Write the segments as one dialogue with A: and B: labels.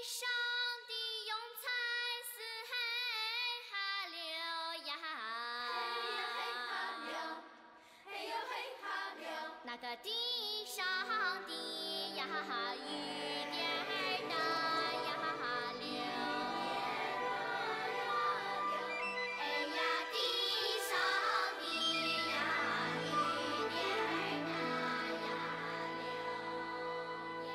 A: 上的庸才四海哈流呀，嘿呦嘿哈流，那个地上的呀雨点儿那呀流，哎呀地上的呀雨点儿那呀流耶。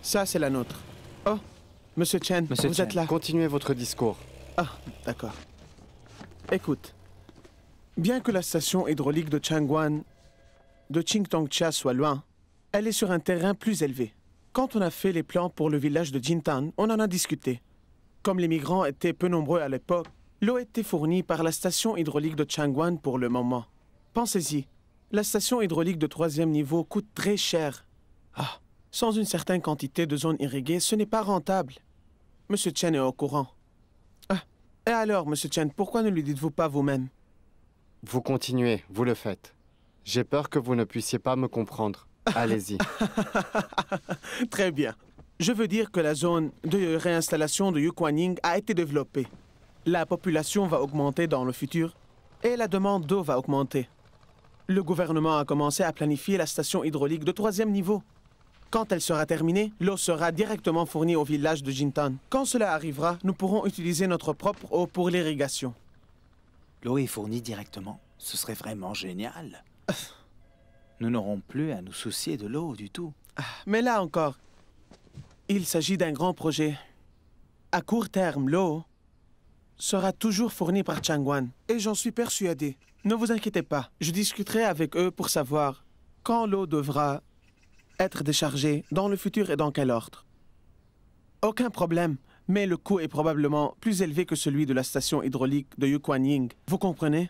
B: Ça, c'est la nôtre. Oh, Monsieur Chen,
C: Monsieur
B: vous
C: Chen,
B: êtes là.
C: continuez votre discours.
B: Ah, d'accord. Écoute, bien que la station hydraulique de Changwan, de Qingtongcha soit loin, elle est sur un terrain plus élevé. Quand on a fait les plans pour le village de Jintan, on en a discuté. Comme les migrants étaient peu nombreux à l'époque, l'eau était fournie par la station hydraulique de Changwan pour le moment. Pensez-y, la station hydraulique de 3e niveau coûte très cher. Ah, sans une certaine quantité de zones irriguées, ce n'est pas rentable. Monsieur Chen est au courant. Ah, et alors, Monsieur Chen, pourquoi ne lui dites-vous pas vous-même?
C: Vous continuez, vous le faites. J'ai peur que vous ne puissiez pas me comprendre. Allez-y.
B: Très bien. Je veux dire que la zone de réinstallation de Yuquanying a été développée. La population va augmenter dans le futur et la demande d'eau va augmenter. Le gouvernement a commencé à planifier la station hydraulique de 3e niveau. Quand elle sera terminée, l'eau sera directement fournie au village de Jintan. Quand cela arrivera, nous pourrons utiliser notre propre eau pour l'irrigation.
D: L'eau est fournie directement. Ce serait vraiment génial. Nous n'aurons plus à nous soucier de l'eau du tout.
B: Mais là encore, il s'agit d'un grand projet. À court terme, l'eau sera toujours fournie par Changwan. Et j'en suis persuadé. Ne vous inquiétez pas, je discuterai avec eux pour savoir quand l'eau devra être déchargée, dans le futur et dans quel ordre. Aucun problème, mais le coût est probablement plus élevé que celui de la station hydraulique de Yuquanying. Vous comprenez?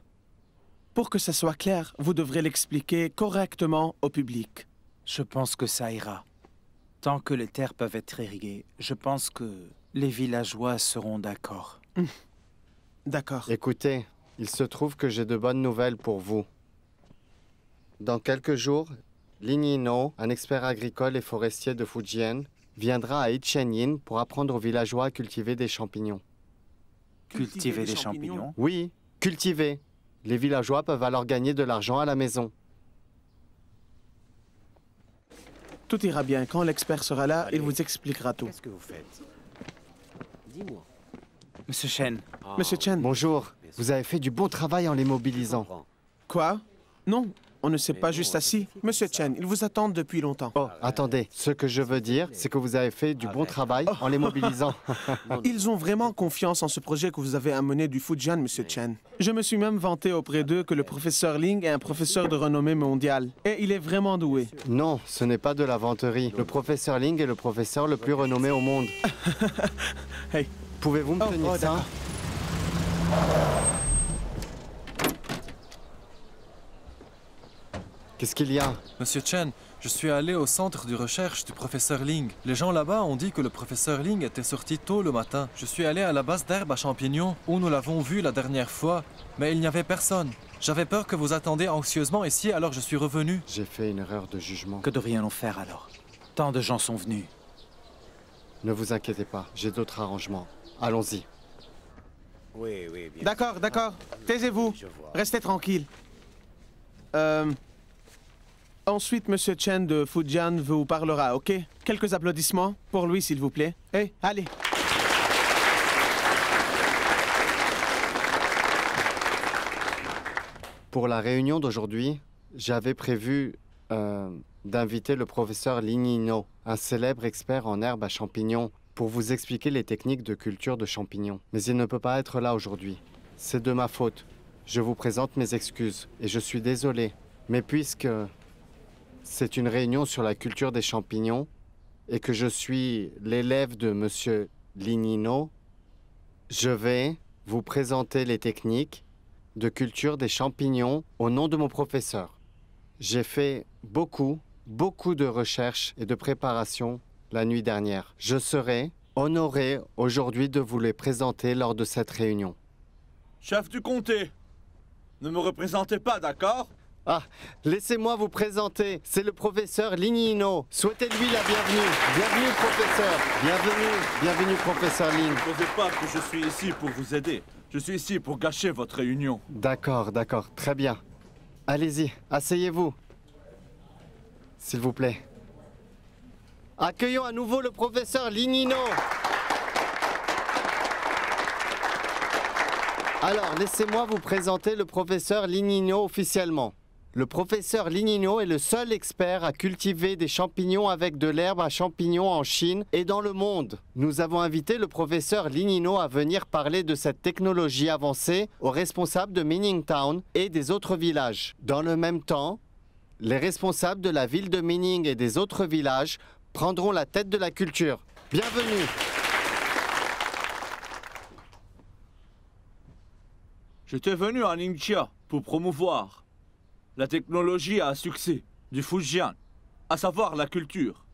B: Pour que ça soit clair, vous devrez l'expliquer correctement au public.
D: Je pense que ça ira. Tant que les terres peuvent être irriguées, je pense que les villageois seront d'accord.
B: D'accord.
C: Écoutez, il se trouve que j'ai de bonnes nouvelles pour vous. Dans quelques jours, Lin Yino, un expert agricole et forestier de Fujian, viendra à Icheanyin pour apprendre aux villageois à cultiver des champignons.
D: Cultiver des champignons?
C: Oui, cultiver. Les villageois peuvent alors gagner de l'argent à la maison.
B: Tout ira bien. Quand l'expert sera là, il vous expliquera tout.
E: Qu'est-ce que vous faites? Dis-moi.
D: Monsieur Chen,
B: Monsieur Chen.
C: Bonjour, vous avez fait du bon travail en les mobilisant.
B: Quoi? Non, on ne s'est pas juste assis. Monsieur Chen, ils vous attendent depuis longtemps.
C: Oh, attendez, ce que je veux dire, c'est que vous avez fait du bon travail en les mobilisant.
B: Ils ont vraiment confiance en ce projet que vous avez amené du Fujian, Monsieur Chen. Je me suis même vanté auprès d'eux que le professeur Ling est un professeur de renommée mondiale. Et il est vraiment doué.
C: Non, ce n'est pas de la vanterie. Le professeur Ling est le professeur le plus renommé au monde.
B: Hey.
C: Pouvez-vous me tenir ça?
B: d'accord.
C: Qu'est-ce qu'il y a?
F: Monsieur Chen, je suis allé au centre de recherche du professeur Ling. Les gens là-bas ont dit que le professeur Ling était sorti tôt le matin. Je suis allé à la base d'herbe à champignons, où nous l'avons vu la dernière fois, mais il n'y avait personne. J'avais peur que vous attendiez anxieusement ici, alors je suis revenu.
C: J'ai fait une erreur de jugement.
D: que devrions-nous faire alors? Tant de gens sont venus.
C: Ne vous inquiétez pas, j'ai d'autres arrangements. Allons-y.
E: Oui, oui, bien.
B: D'accord, d'accord. Taisez-vous.
E: Je vois.
B: Restez tranquille. Ensuite, Monsieur Chen de Fujian vous parlera, ok? Quelques applaudissements pour lui, s'il vous plaît. Allez.
C: Pour la réunion d'aujourd'hui, j'avais prévu d'inviter le professeur Lignino, un célèbre expert en herbes à champignons, pour vous expliquer les techniques de culture de champignons. Mais il ne peut pas être là aujourd'hui. C'est de ma faute. Je vous présente mes excuses et je suis désolé. Mais puisque c'est une réunion sur la culture des champignons et que je suis l'élève de Monsieur Lignino, je vais vous présenter les techniques de culture des champignons au nom de mon professeur. J'ai fait beaucoup de recherches et de préparation la nuit dernière. Je serai honoré aujourd'hui de vous les présenter lors de cette réunion.
G: Chef du comté, ne me représentez pas, d'accord?
C: Ah, laissez-moi vous présenter. C'est le professeur Lignino. Souhaitez-lui la bienvenue. Bienvenue, professeur. Bienvenue, professeur Ling.
G: Ne supposez pas que je suis ici pour vous aider. Je suis ici pour gâcher votre réunion.
C: D'accord, très bien. Allez-y, asseyez-vous. S'il vous plaît. Accueillons à nouveau le professeur Lignino. Alors, laissez-moi vous présenter le professeur Lignino officiellement. Le professeur Lignino est le seul expert à cultiver des champignons avec de l'herbe à champignons en Chine et dans le monde. Nous avons invité le professeur Lignino à venir parler de cette technologie avancée aux responsables de Mining Town et des autres villages. Dans le même temps, les responsables de la ville de Mining et des autres villages prendront la tête de la culture. Bienvenue.
G: J'étais venu à Ningxia pour promouvoir la technologie à succès du Fujian, à savoir la culture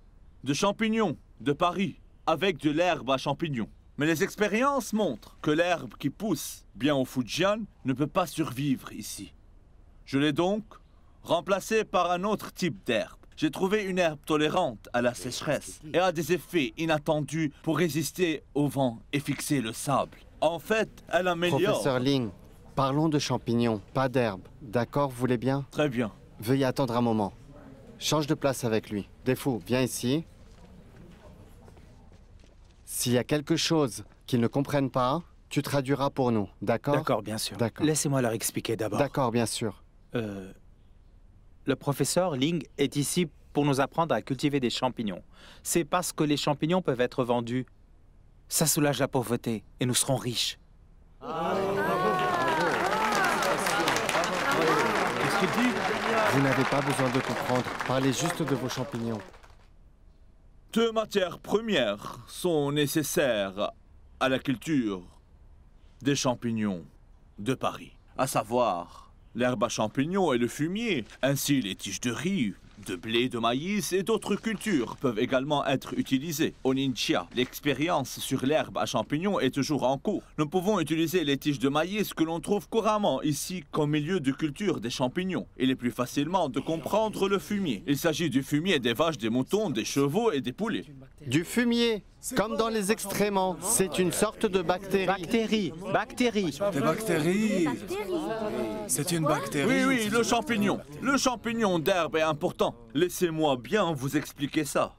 G: de champignons de Paris avec de l'herbe à champignons. Mais les expériences montrent que l'herbe qui pousse bien au Fujian ne peut pas survivre ici. Je l'ai donc remplacée par un autre type d'herbe. J'ai trouvé une herbe tolérante à la sécheresse et a des effets inattendus pour résister au vent et fixer le sable. En fait, elle améliore...
C: Professeur Ling, parlons de champignons, pas d'herbe. D'accord, vous voulez bien?
G: Très bien.
C: Veuillez attendre un moment. Change de place avec lui. Defou, viens ici. S'il y a quelque chose qu'ils ne comprennent pas, tu traduiras pour nous, d'accord?
D: D'accord, bien sûr.
C: D'accord.
D: Laissez-moi leur expliquer d'abord.
C: D'accord, bien sûr.
D: Le professeur Ling est ici pour nous apprendre à cultiver des champignons. C'est parce que les champignons peuvent être vendus. Ça soulage la pauvreté et nous serons riches.
G: Qu'est-ce qu'il dit?
C: Vous n'avez pas besoin de comprendre. Parlez juste de vos champignons.
G: 2 matières premières sont nécessaires à la culture des champignons de Paris, à savoir l'herbe à champignons et le fumier, ainsi les tiges de riz, de blé, de maïs et d'autres cultures peuvent également être utilisées. Au Ningxia, l'expérience sur l'herbe à champignons est toujours en cours. Nous pouvons utiliser les tiges de maïs que l'on trouve couramment ici comme milieu de culture des champignons. Il est plus facilement de comprendre le fumier. Il s'agit du fumier des vaches, des moutons, des chevaux et des poulets.
C: Du fumier, comme dans les excréments. C'est une sorte de bactérie.
D: Bactérie.
F: Des bactéries. C'est une bactérie.
G: Oui, le champignon. Le champignon d'herbe est important. Laissez-moi bien vous expliquer ça.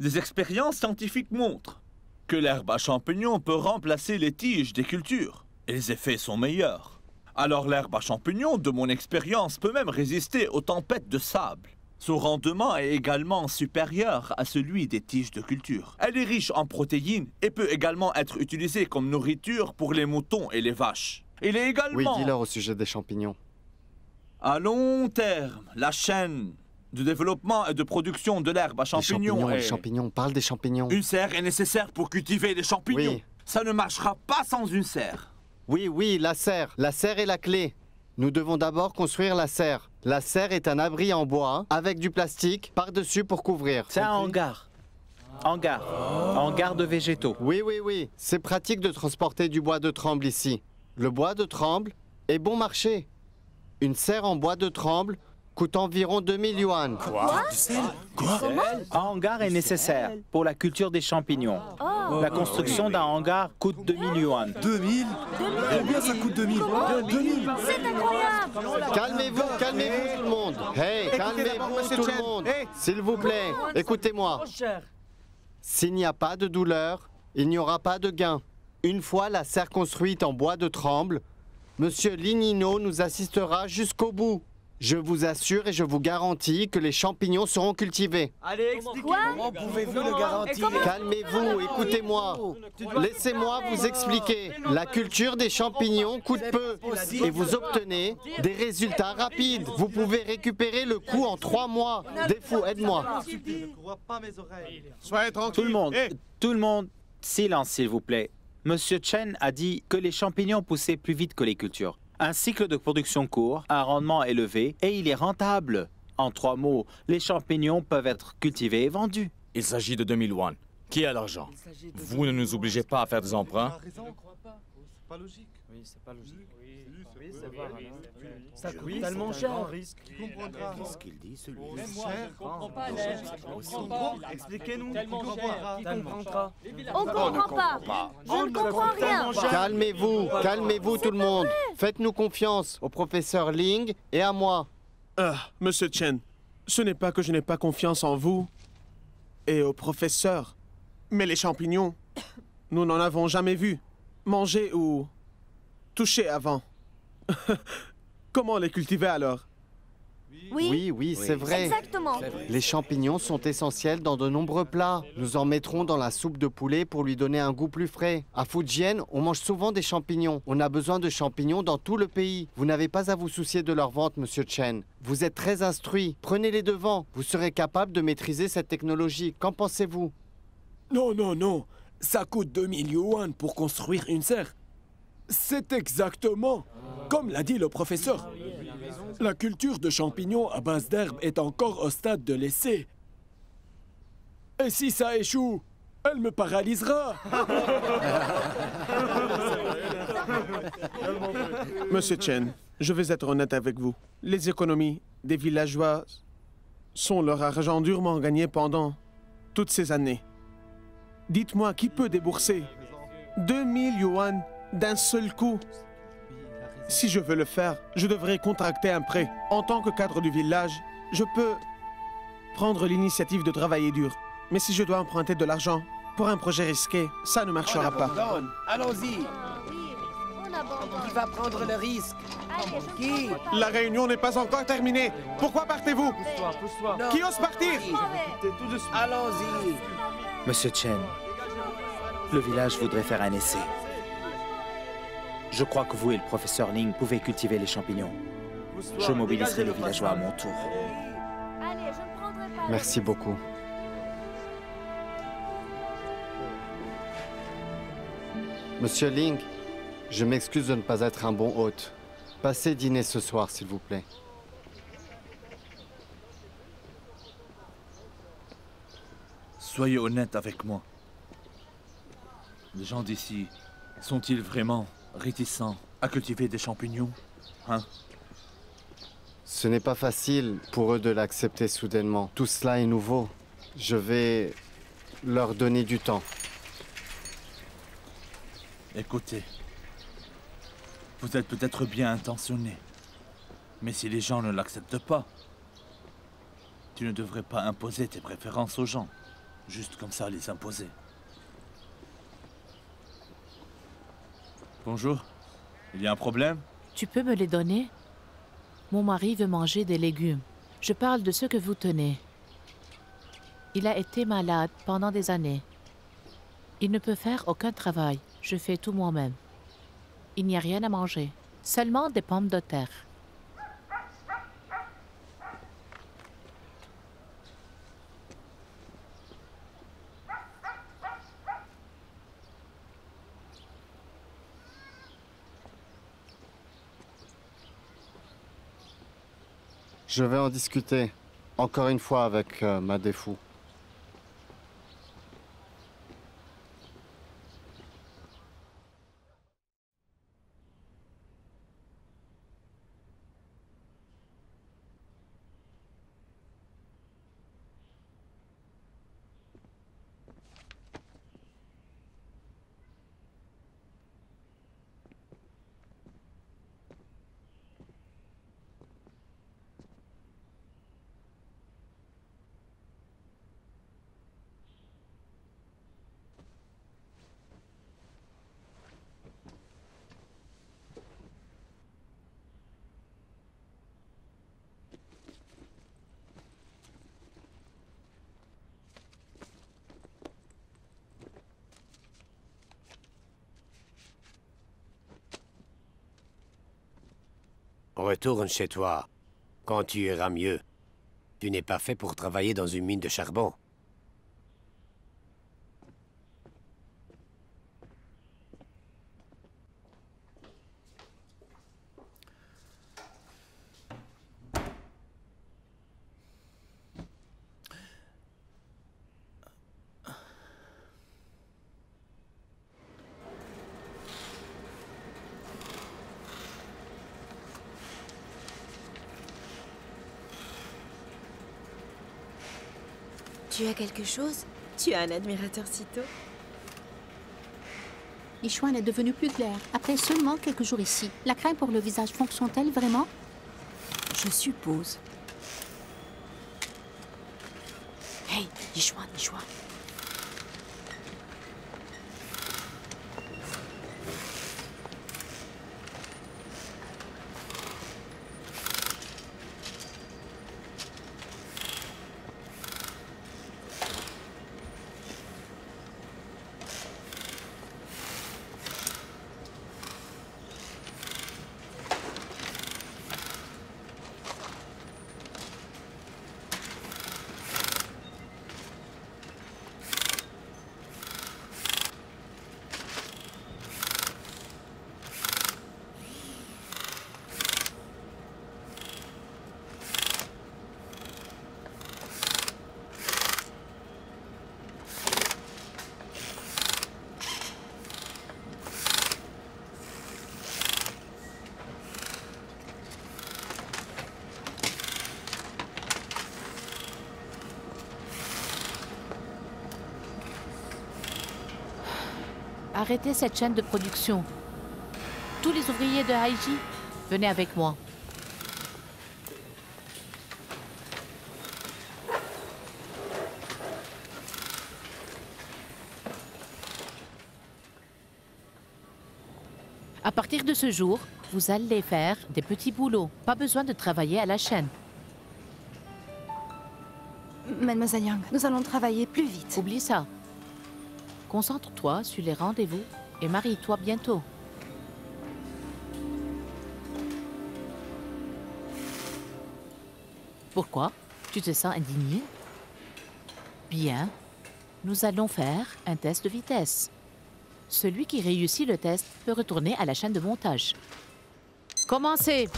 G: Des expériences scientifiques montrent que l'herbe à champignons peut remplacer les tiges des cultures. Et les effets sont meilleurs. Alors l'herbe à champignons, de mon expérience, peut même résister aux tempêtes de sable. Son rendement est également supérieur à celui des tiges de culture. Elle est riche en protéines et peut également être utilisée comme nourriture pour les moutons et les vaches. Il est également...
C: Oui, dis-leur au sujet des champignons.
G: À long terme, la chaîne de développement et de production de l'herbe à champignons
C: Les champignons, parle des champignons.
G: Une serre est nécessaire pour cultiver les champignons.
C: Oui.
G: Ça ne marchera pas sans une serre.
C: Oui, la serre. La serre est la clé. Nous devons d'abord construire la serre. La serre est un abri en bois avec du plastique par-dessus pour couvrir.
D: C'est un hangar. Hangar de végétaux.
C: Oui. C'est pratique de transporter du bois de tremble ici. Le bois de tremble est bon marché. Une serre en bois de tremble coûte environ 2000 yuan.
D: Un hangar est nécessaire pour la culture des champignons. La construction d'un hangar coûte 2000 yuan.
F: 2000? Combien ça coûte 2000? 2000?
A: C'est incroyable!
C: Calmez-vous tout le monde. Hey, calmez-vous tout le monde. S'il vous plaît, écoutez-moi. S'il n'y a pas de douleur, il n'y aura pas de gain. Une fois la serre construite en bois de tremble, Monsieur Lignino nous assistera jusqu'au bout. Je vous assure et je vous garantis que les champignons seront cultivés.
E: Allez, expliquez-moi. Comment pouvez-vous le garantir?
C: Calmez-vous, écoutez-moi. Laissez-moi vous expliquer. La culture des champignons coûte peu et vous obtenez des résultats rapides. Vous pouvez récupérer le coût en 3 mois. Defou, aide-moi.
B: Soyez tranquille.
D: Tout le monde, silence s'il vous plaît. Monsieur Chen a dit que les champignons poussaient plus vite que les cultures. Un cycle de production court, un rendement élevé, et il est rentable. En 3 mots, les champignons peuvent être cultivés et vendus.
H: Il s'agit de 2000 yuan. Qui a l'argent? Vous ne nous obligez pas à faire des emprunts.
E: Ça coûte tellement cher. Qu'est-ce qu'il dit, celui-là? Expliquez-nous.
A: On comprend pas. Je ne comprends rien.
C: Calmez-vous tout le monde. Faites-nous confiance au professeur Ling et à moi.
B: Monsieur Chen, ce n'est pas que je n'ai pas confiance en vous et au professeur, mais les champignons, nous n'en avons jamais vu, mangé ou touché avant. Comment les cultiver alors?
C: Oui, c'est vrai.
A: Exactement.
C: Les champignons sont essentiels dans de nombreux plats. Nous en mettrons dans la soupe de poulet pour lui donner un goût plus frais. À Fujian, on mange souvent des champignons. On a besoin de champignons dans tout le pays. Vous n'avez pas à vous soucier de leur vente, Monsieur Chen. Vous êtes très instruit. Prenez les devants. Vous serez capable de maîtriser cette technologie. Qu'en pensez-vous?
I: Non. Ça coûte 2000 yuan pour construire une serre. C'est exactement comme l'a dit le professeur. La culture de champignons à base d'herbe est encore au stade de l'essai. Et si ça échoue, elle me paralysera.
B: Monsieur Chen, je vais être honnête avec vous. Les économies des villageois sont leur argent durement gagné pendant toutes ces années. Dites-moi, qui peut débourser 2000 yuan d'un seul coup? Si je veux le faire, je devrais contracter un prêt. En tant que cadre du village, je peux prendre l'initiative de travailler dur. Mais si je dois emprunter de l'argent pour un projet risqué, ça ne marchera pas.
E: Allons-y.
A: On abandonne.
E: Qui va prendre le risque? Qui?
B: La réunion n'est pas encore terminée. Pourquoi partez-vous? Qui ose partir?
E: Allons-y.
D: Monsieur Chen, le village voudrait faire un essai. Je crois que vous et le professeur Ling pouvez cultiver les champignons. Je mobiliserai les villageois à mon tour.
A: Allez, je ne prendrai pas.
C: Merci beaucoup. Monsieur Ling, je m'excuse de ne pas être un bon hôte. Passez dîner ce soir, s'il vous plaît.
G: Soyez honnête avec moi. Les gens d'ici sont-ils vraiment réticents à cultiver des champignons?
C: Ce n'est pas facile pour eux de l'accepter soudainement. Tout cela est nouveau. Je vais leur donner du temps.
G: Écoutez, vous êtes peut-être bien intentionné, mais si les gens ne l'acceptent pas, tu ne devrais pas imposer tes préférences aux gens, juste comme ça les imposer. Bonjour, il y a un problème?
J: Tu peux me les donner? Mon mari veut manger des légumes. Je parle de ce que vous tenez. Il a été malade pendant des années. Il ne peut faire aucun travail. Je fais tout moi-même. Il n'y a rien à manger. Seulement des pommes de terre.
C: Je vais en discuter, encore une fois, avec ma défou.
K: Retourne chez toi. Quand tu iras mieux. Tu n'es pas fait pour travailler dans une mine de charbon.
L: Tu as quelque chose?
M: Tu as un admirateur si tôt?
N: Yichuan est devenu plus clair, après seulement quelques jours ici. La crème pour le visage fonctionne-t-elle vraiment?
M: Je suppose. Hey, Yichuan, Yichuan.
J: Arrêtez cette chaîne de production. Tous les ouvriers de Haiji, venez avec moi. À partir de ce jour, vous allez faire des petits boulots. Pas besoin de travailler à la chaîne.
L: Mademoiselle Yang, nous allons travailler plus vite.
J: Oublie ça. Concentre-toi sur les rendez-vous et marie-toi bientôt. Pourquoi? Tu te sens indigné? Bien. Nous allons faire un test de vitesse. Celui qui réussit le test peut retourner à la chaîne de montage. Commencez!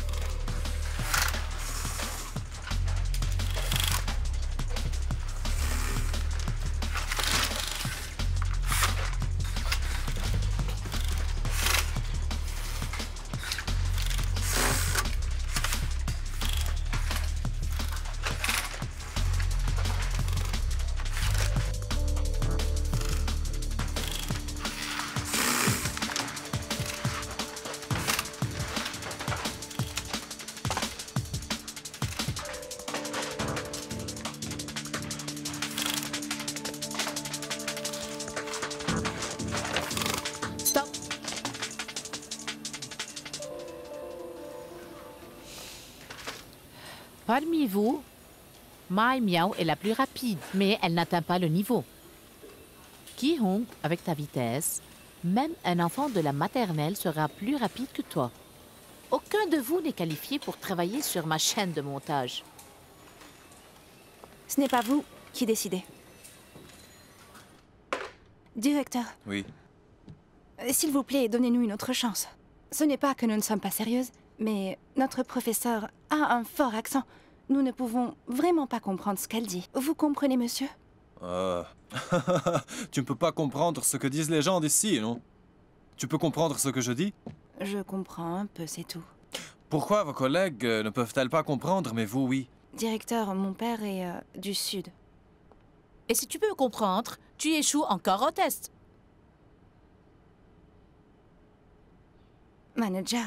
J: Parmi vous, Mai Miao est la plus rapide, mais elle n'atteint pas le niveau. Ki Hong, avec ta vitesse, même un enfant de la maternelle sera plus rapide que toi. Aucun de vous n'est qualifié pour travailler sur ma chaîne de montage.
L: Ce n'est pas vous qui décidez. Directeur.
F: Oui.
L: S'il vous plaît, donnez-nous une autre chance. Ce n'est pas que nous ne sommes pas sérieuses, mais notre professeur a un fort accent. Nous ne pouvons vraiment pas comprendre ce qu'elle dit. Vous comprenez, monsieur?
F: Tu ne peux pas comprendre ce que disent les gens d'ici, non? Tu peux comprendre ce que je dis?
L: Je comprends un peu, c'est tout.
F: Pourquoi vos collègues ne peuvent-elles pas comprendre, mais vous, oui?
L: Directeur, mon père est du Sud.
J: Et si tu peux comprendre, tu échoues encore au test.
L: Manager,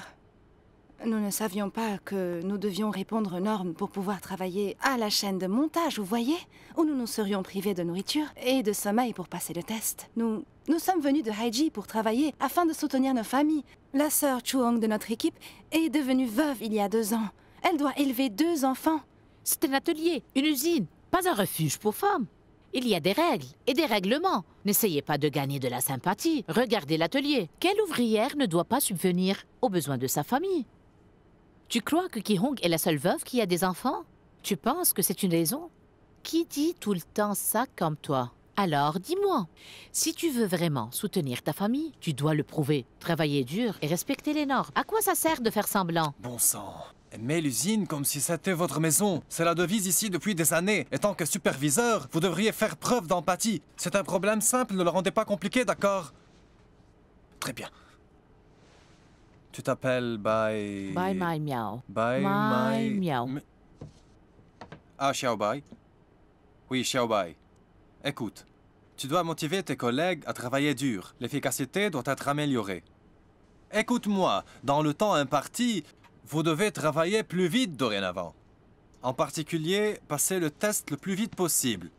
L: nous ne savions pas que nous devions répondre aux normes pour pouvoir travailler à la chaîne de montage, vous voyez? Où nous nous serions privés de nourriture et de sommeil pour passer le test. Nous sommes venus de Haiji pour travailler afin de soutenir nos familles. La sœur Chuong de notre équipe est devenue veuve il y a 2 ans. Elle doit élever 2 enfants.
J: C'est un atelier, une usine, pas un refuge pour femmes. Il y a des règles et des règlements. N'essayez pas de gagner de la sympathie. Regardez l'atelier. Quelle ouvrière ne doit pas subvenir aux besoins de sa famille? Tu crois que Ki-hong est la seule veuve qui a des enfants? Tu penses que c'est une raison? Qui dit tout le temps ça comme toi? Alors, dis-moi, si tu veux vraiment soutenir ta famille, tu dois le prouver, travailler dur et respecter les normes. À quoi ça sert de faire semblant?
F: Bon sang. Aimez l'usine comme si c'était votre maison. C'est la devise ici depuis des années. Et tant que superviseur, vous devriez faire preuve d'empathie. C'est un problème simple, ne le rendez pas compliqué, d'accord? Très bien. Tu t'appelles Bai...
J: Bai Mai Miao.
F: Bai
J: Mai Miao.
F: Ah, Xiao Bai. Oui, Xiao Bai. Écoute, tu dois motiver tes collègues à travailler dur. L'efficacité doit être améliorée. Écoute-moi, dans le temps imparti, vous devez travailler plus vite dorénavant. En particulier, passer le test le plus vite possible.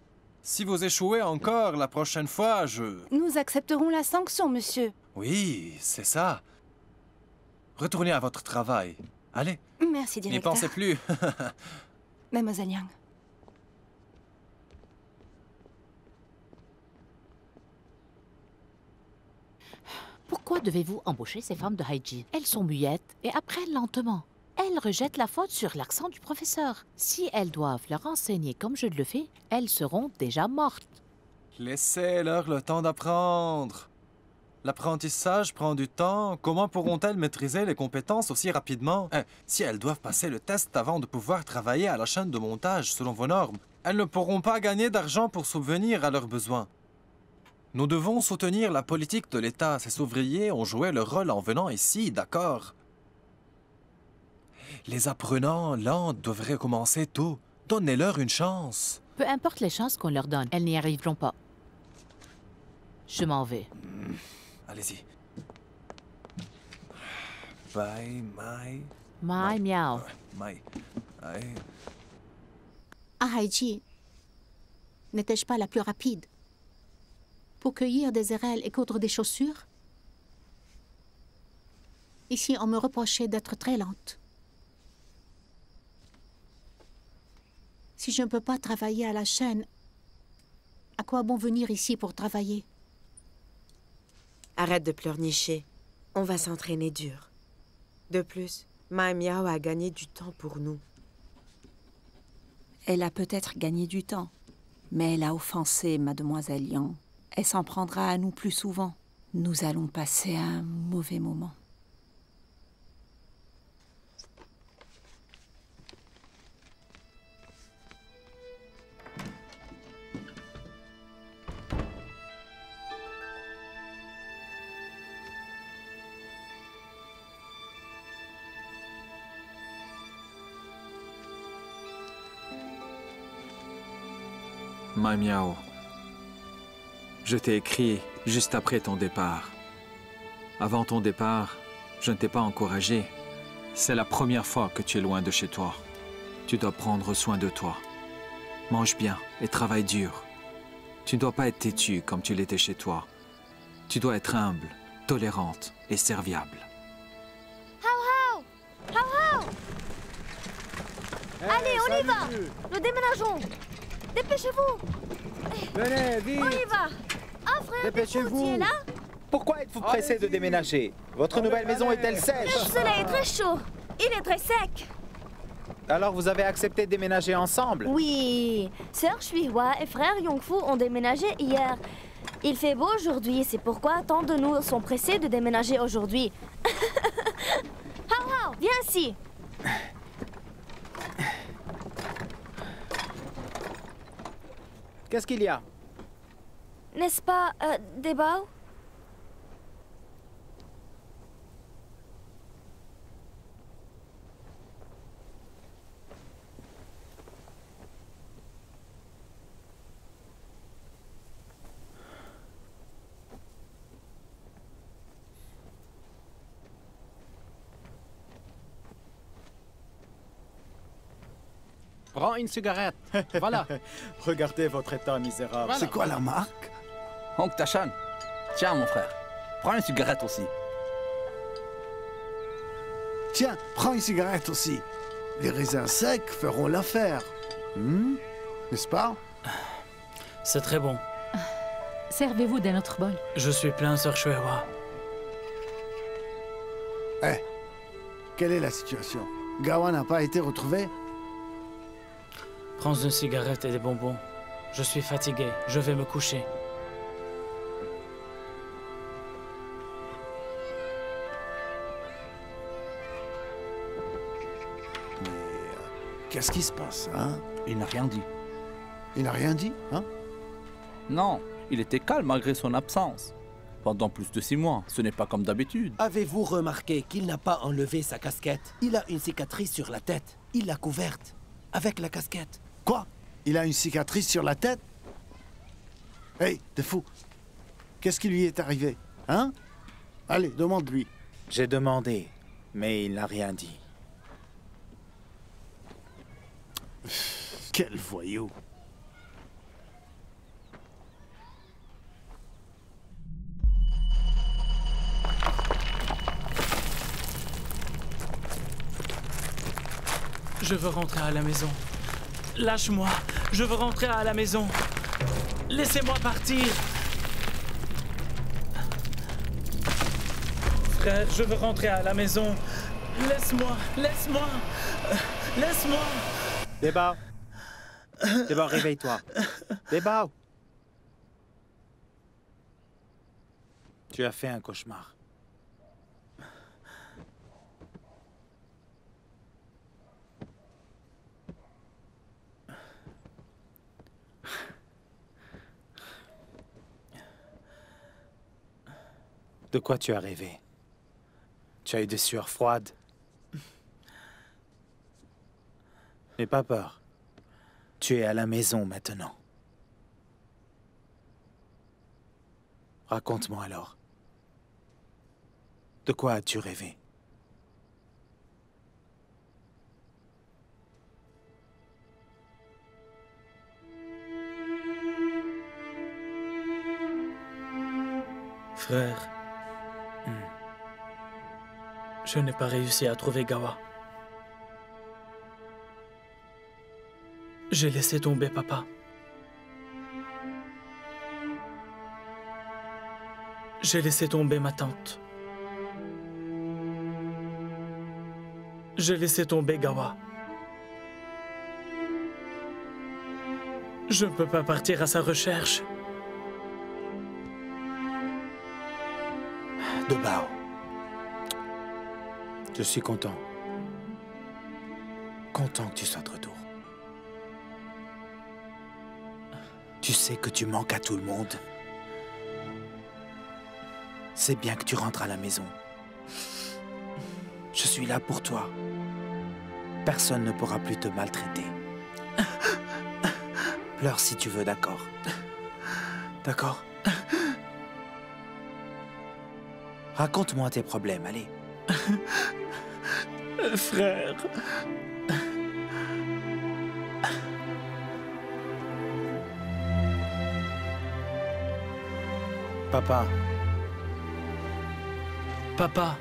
F: Si vous échouez encore la prochaine fois,
L: Nous accepterons la sanction, monsieur.
F: Oui, c'est ça. Retournez à votre travail. Allez.
L: Merci, directeur.
F: N'y pensez plus.
L: Mademoiselle Yang.
J: Pourquoi devez-vous embaucher ces femmes de Haiji? Elles sont muettes et apprennent lentement. Elles rejettent la faute sur l'accent du professeur. Si elles doivent leur enseigner comme je le fais, elles seront déjà mortes.
F: Laissez-leur le temps d'apprendre. L'apprentissage prend du temps. Comment pourront-elles maîtriser les compétences aussi rapidement? Si elles doivent passer le test avant de pouvoir travailler à la chaîne de montage selon vos normes, elles ne pourront pas gagner d'argent pour subvenir à leurs besoins. Nous devons soutenir la politique de l'État. Ces ouvriers ont joué leur rôle en venant ici, d'accord? Les apprenants lents devraient commencer tôt. Donnez-leur une chance.
J: Peu importe les chances qu'on leur donne, elles n'y arriveront pas. Je m'en vais.
F: Allez-y. Bai Mai...
J: Mai Miao.
F: Mai...
N: À Haiji, n'étais-je pas la plus rapide? Pour cueillir des érelles et coudre des chaussures? Ici, on me reprochait d'être très lente. Si je ne peux pas travailler à la chaîne, à quoi bon venir ici pour travailler?
M: Arrête de pleurnicher. On va s'entraîner dur. De plus, Mai Miao a gagné du temps pour nous.
O: Elle a peut-être gagné du temps, mais elle a offensé Mademoiselle Yang. Elle s'en prendra à nous plus souvent. Nous allons passer un mauvais moment.
P: Mai Miao, je t'ai écrit juste après ton départ. Avant ton départ, je ne t'ai pas encouragé. C'est la première fois que tu es loin de chez toi. Tu dois prendre soin de toi. Mange bien et travaille dur. Tu ne dois pas être têtue comme tu l'étais chez toi. Tu dois être humble, tolérante et serviable.
A: Hao Hao! Hao Hao! Allez, on y va! Nous déménageons! Dépêchez-vous!
D: Venez, vite!
A: On y va! Ah, frère,
D: dépêchez-vous!
A: tu es là?
D: Pourquoi êtes-vous pressé de déménager? Votre nouvelle maison est-elle sèche?
A: Le soleil est très chaud. Il est très sec.
D: Alors vous avez accepté de déménager ensemble?
A: Oui. Sœur Shuihua et frère Yongfu ont déménagé hier. Il fait beau aujourd'hui, c'est pourquoi tant de nous sont pressés de déménager aujourd'hui. Hao Hao, viens ici.
D: Qu'est-ce qu'il y a?
A: N'est-ce pas des bao?
Q: Prends une cigarette. Voilà.
E: Regardez votre état misérable.
Q: Voilà.
E: C'est quoi la marque?
Q: Hong Tachan. Tiens, mon frère. Prends une cigarette aussi.
E: Tiens, prends une cigarette aussi. Les raisins secs feront l'affaire. N'est-ce pas?
R: C'est très bon.
J: Servez-vous d'un autre bol.
R: Je suis plein, Sœur Shuihua.
E: Quelle est la situation? Gawa n'a pas été retrouvé?
R: Prends une cigarette et des bonbons. Je suis fatigué, je vais me coucher.
E: Qu'est-ce qui se passe, hein?
Q: Il n'a rien dit.
E: Il n'a rien dit, hein?
Q: Non, il était calme malgré son absence. Pendant plus de 6 mois, ce n'est pas comme d'habitude.
S: Avez-vous remarqué qu'il n'a pas enlevé sa casquette? Il a une cicatrice sur la tête. Il l'a couverte avec la casquette.
E: Quoi? Il a une cicatrice sur la tête? Hey, t'es fou. Qu'est-ce qui lui est arrivé, hein? Allez, demande-lui.
D: J'ai demandé, mais il n'a rien dit.
E: Quel voyou.
R: Je veux rentrer à la maison. Lâche-moi. Je veux rentrer à la maison. Laissez-moi partir. Frère, je veux rentrer à la maison. Laisse-moi. Laisse-moi. Laisse-moi.
D: Débat. Débat, réveille-toi. Débat. Tu as fait un cauchemar. De quoi tu as rêvé? Tu as eu des sueurs froides? N'aie pas peur. Tu es à la maison maintenant. Raconte-moi alors. De quoi as-tu rêvé?
R: Frère, je n'ai pas réussi à trouver Gawa. J'ai laissé tomber papa. J'ai laissé tomber ma tante. J'ai laissé tomber Gawa. Je ne peux pas partir à sa recherche.
D: De Bao. Je suis content. Content que tu sois de retour. Tu sais que tu manques à tout le monde. C'est bien que tu rentres à la maison. Je suis là pour toi. Personne ne pourra plus te maltraiter. Pleure si tu veux, d'accord? D'accord? Raconte-moi tes problèmes, allez.
R: Frère.
D: Papa.
R: Papa.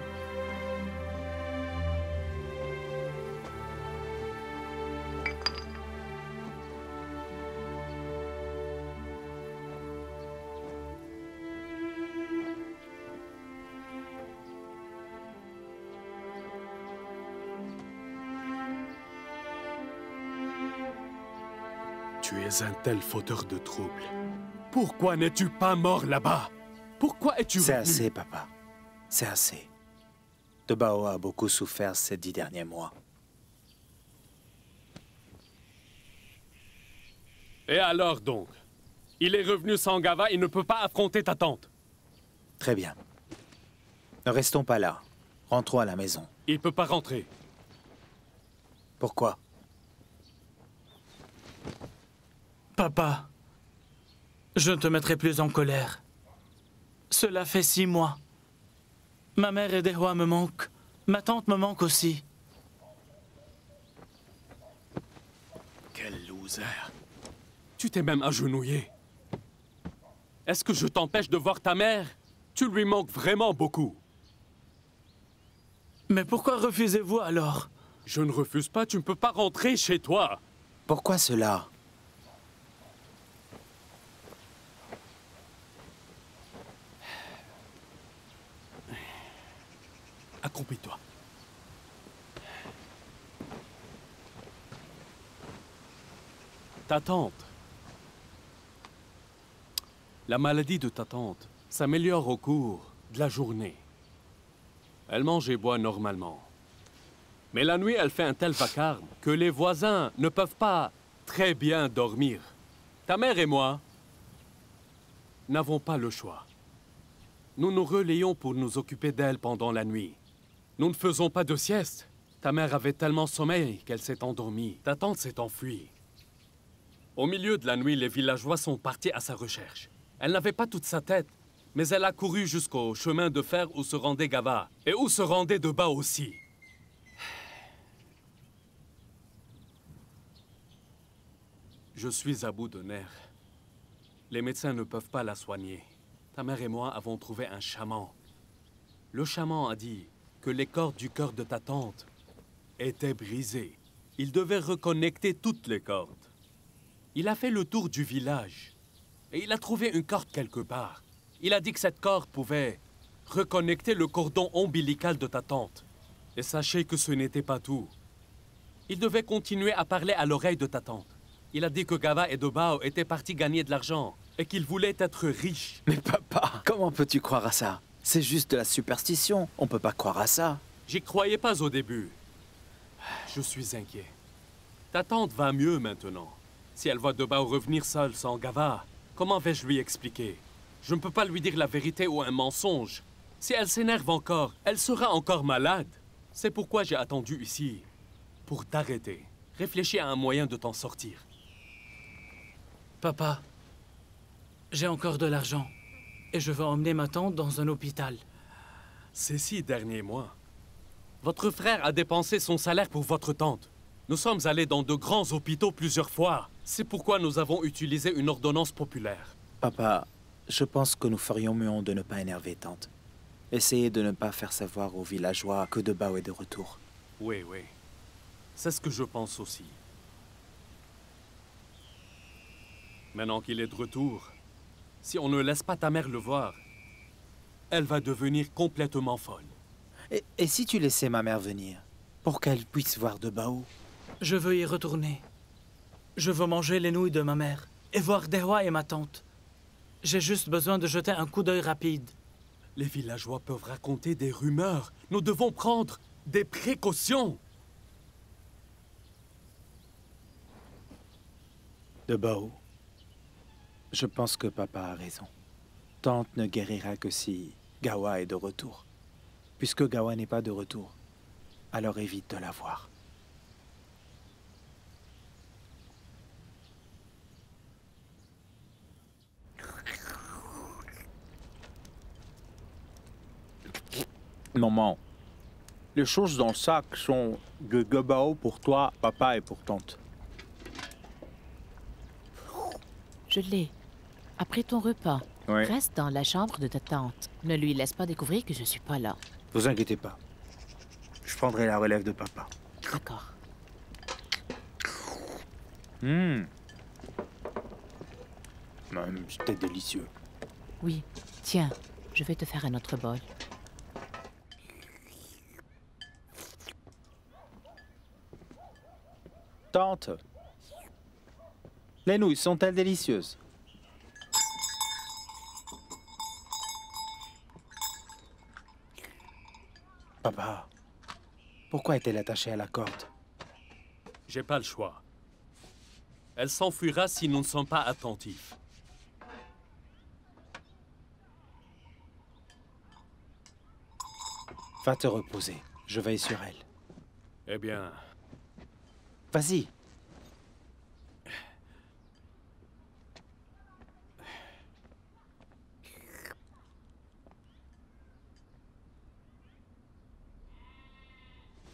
I: Tu es un tel fauteur de troubles. Pourquoi n'es-tu pas mort là-bas? Pourquoi es-tu
D: C'est
I: revenu?
D: assez, papa. C'est assez. De Bao a beaucoup souffert ces 10 derniers mois.
I: Et alors donc? Il est revenu sans Gawa et ne peut pas affronter ta tante.
D: Très bien. Ne restons pas là. Rentrons à la maison.
I: Il peut pas rentrer.
D: Pourquoi?
R: Papa, je ne te mettrai plus en colère. Cela fait 6 mois. Ma mère et Dewa me manquent. Ma tante me manque aussi.
I: Quel loser. Tu t'es même agenouillé. Est-ce que je t'empêche de voir ta mère? Tu lui manques vraiment beaucoup.
R: Mais pourquoi refusez-vous alors?
I: Je ne refuse pas, tu ne peux pas rentrer chez toi.
D: Pourquoi cela?
I: Accroupis-toi.
T: Ta tante. La maladie de ta tante s'améliore au cours de la journée. Elle mange et boit normalement. Mais la nuit, elle fait un tel vacarme que les voisins ne peuvent pas très bien dormir. Ta mère et moi n'avons pas le choix. Nous nous relayons pour nous occuper d'elle pendant la nuit. Nous ne faisons pas de sieste. Ta mère avait tellement sommeil qu'elle s'est endormie. Ta tante s'est enfuie. Au milieu de la nuit, les villageois sont partis à sa recherche. Elle n'avait pas toute sa tête, mais elle a couru jusqu'au chemin de fer où se rendait Gava, et où se rendait Deba aussi. Je suis à bout de nerfs. Les médecins ne peuvent pas la soigner. Ta mère et moi avons trouvé un chaman. Le chaman a dit que les cordes du cœur de ta tante étaient brisées. Il devait reconnecter toutes les cordes. Il a fait le tour du village et il a trouvé une corde quelque part. Il a dit que cette corde pouvait reconnecter le cordon ombilical de ta tante. Et sachez que ce n'était pas tout. Il devait continuer à parler à l'oreille de ta tante. Il a dit que Gava et Debao étaient partis gagner de l'argent et qu'ils voulaient être riches.
D: Mais papa, comment peux-tu croire à ça? C'est juste de la superstition. On peut pas croire à ça.
T: J'y croyais pas au début. Je suis inquiet. Ta tante va mieux maintenant. Si elle voit Debao revenir seule sans Gava, comment vais-je lui expliquer? Je ne peux pas lui dire la vérité ou un mensonge. Si elle s'énerve encore, elle sera encore malade. C'est pourquoi j'ai attendu ici. Pour t'arrêter. Réfléchis à un moyen de t'en sortir.
R: Papa, j'ai encore de l'argent et je veux emmener ma tante dans un hôpital.
T: Ces 6 derniers mois, votre frère a dépensé son salaire pour votre tante. Nous sommes allés dans de grands hôpitaux plusieurs fois. C'est pourquoi nous avons utilisé une ordonnance populaire.
D: Papa, je pense que nous ferions mieux de ne pas énerver tante. Essayez de ne pas faire savoir aux villageois que Debao est de retour.
T: Oui, oui. C'est ce que je pense aussi. Maintenant qu'il est de retour, si on ne laisse pas ta mère le voir, elle va devenir complètement folle.
D: Et si tu laissais ma mère venir, pour qu'elle puisse voir Debao?
R: Je veux y retourner. Je veux manger les nouilles de ma mère et voir Dewa et ma tante. J'ai juste besoin de jeter un coup d'œil rapide.
T: Les villageois peuvent raconter des rumeurs. Nous devons prendre des précautions.
D: Debao, je pense que papa a raison. Tante ne guérira que si Gawa est de retour. Puisque Gawa n'est pas de retour, alors évite de la voir. Maman, les choses dans le sac sont de Gabao pour toi, papa et pour tante.
J: Je l'ai. Après ton repas,
D: Ouais.
J: reste dans la chambre de ta tante. Ne lui laisse pas découvrir que je suis pas là.
D: Vous inquiétez pas. Je prendrai la relève de papa.
J: D'accord.
D: C'était délicieux.
J: Oui. Tiens, je vais te faire un autre bol.
D: Tante, les nouilles sont-elles délicieuses? Papa, pourquoi est-elle attachée à la corde?
T: J'ai pas le choix. Elle s'enfuira si nous ne sommes pas attentifs.
D: Va te reposer, je veille sur elle.
T: Eh bien...
D: Vas-y.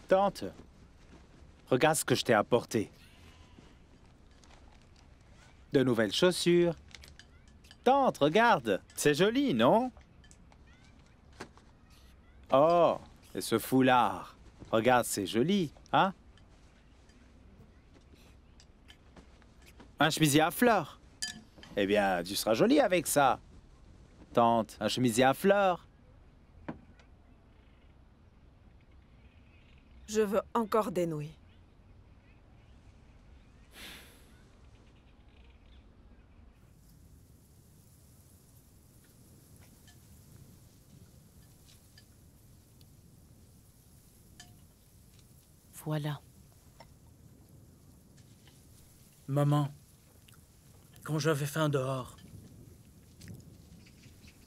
D: Tante, regarde ce que je t'ai apporté. De nouvelles chaussures. Tante, regarde, c'est joli, non? Oh, et ce foulard. Regarde, c'est joli, hein? Un chemisier à fleurs. Eh bien, tu seras jolie avec ça. Tante, un chemisier à fleurs.
M: Je veux encore des nouilles.
J: Voilà.
R: Maman, quand j'avais faim dehors,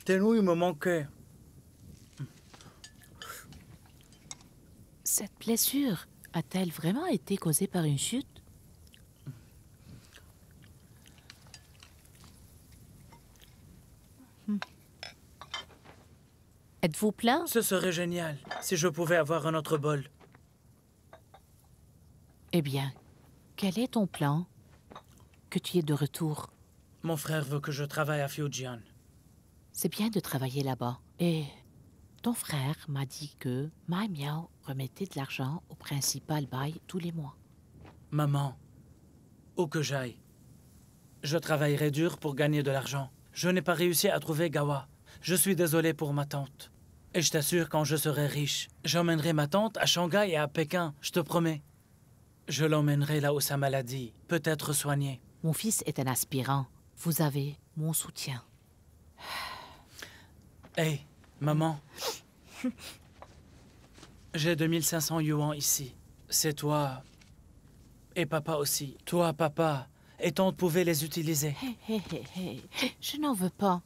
R: tes nouilles me manquaient.
J: Cette blessure a-t-elle vraiment été causée par une chute? Êtes-vous plein?
R: Ce serait génial si je pouvais avoir un autre bol.
J: Eh bien, quel est ton plan? Que tu es de retour.
R: Mon frère veut que je travaille à Fujian.
J: C'est bien de travailler là-bas. Et ton frère m'a dit que Mai Miao remettait de l'argent au principal bail tous les mois.
R: Maman, où que j'aille, je travaillerai dur pour gagner de l'argent. Je n'ai pas réussi à trouver Gawa. Je suis désolé pour ma tante. Et je t'assure, quand je serai riche, j'emmènerai ma tante à Shanghai et à Pékin, je te promets. Je l'emmènerai là où sa maladie peut être soignée.
J: Mon fils est un aspirant. Vous avez mon soutien.
R: Hey, maman. J'ai 2500 yuan ici. C'est toi et papa aussi. Toi, papa et tante pouvaient les utiliser.
J: Hé, je n'en veux pas.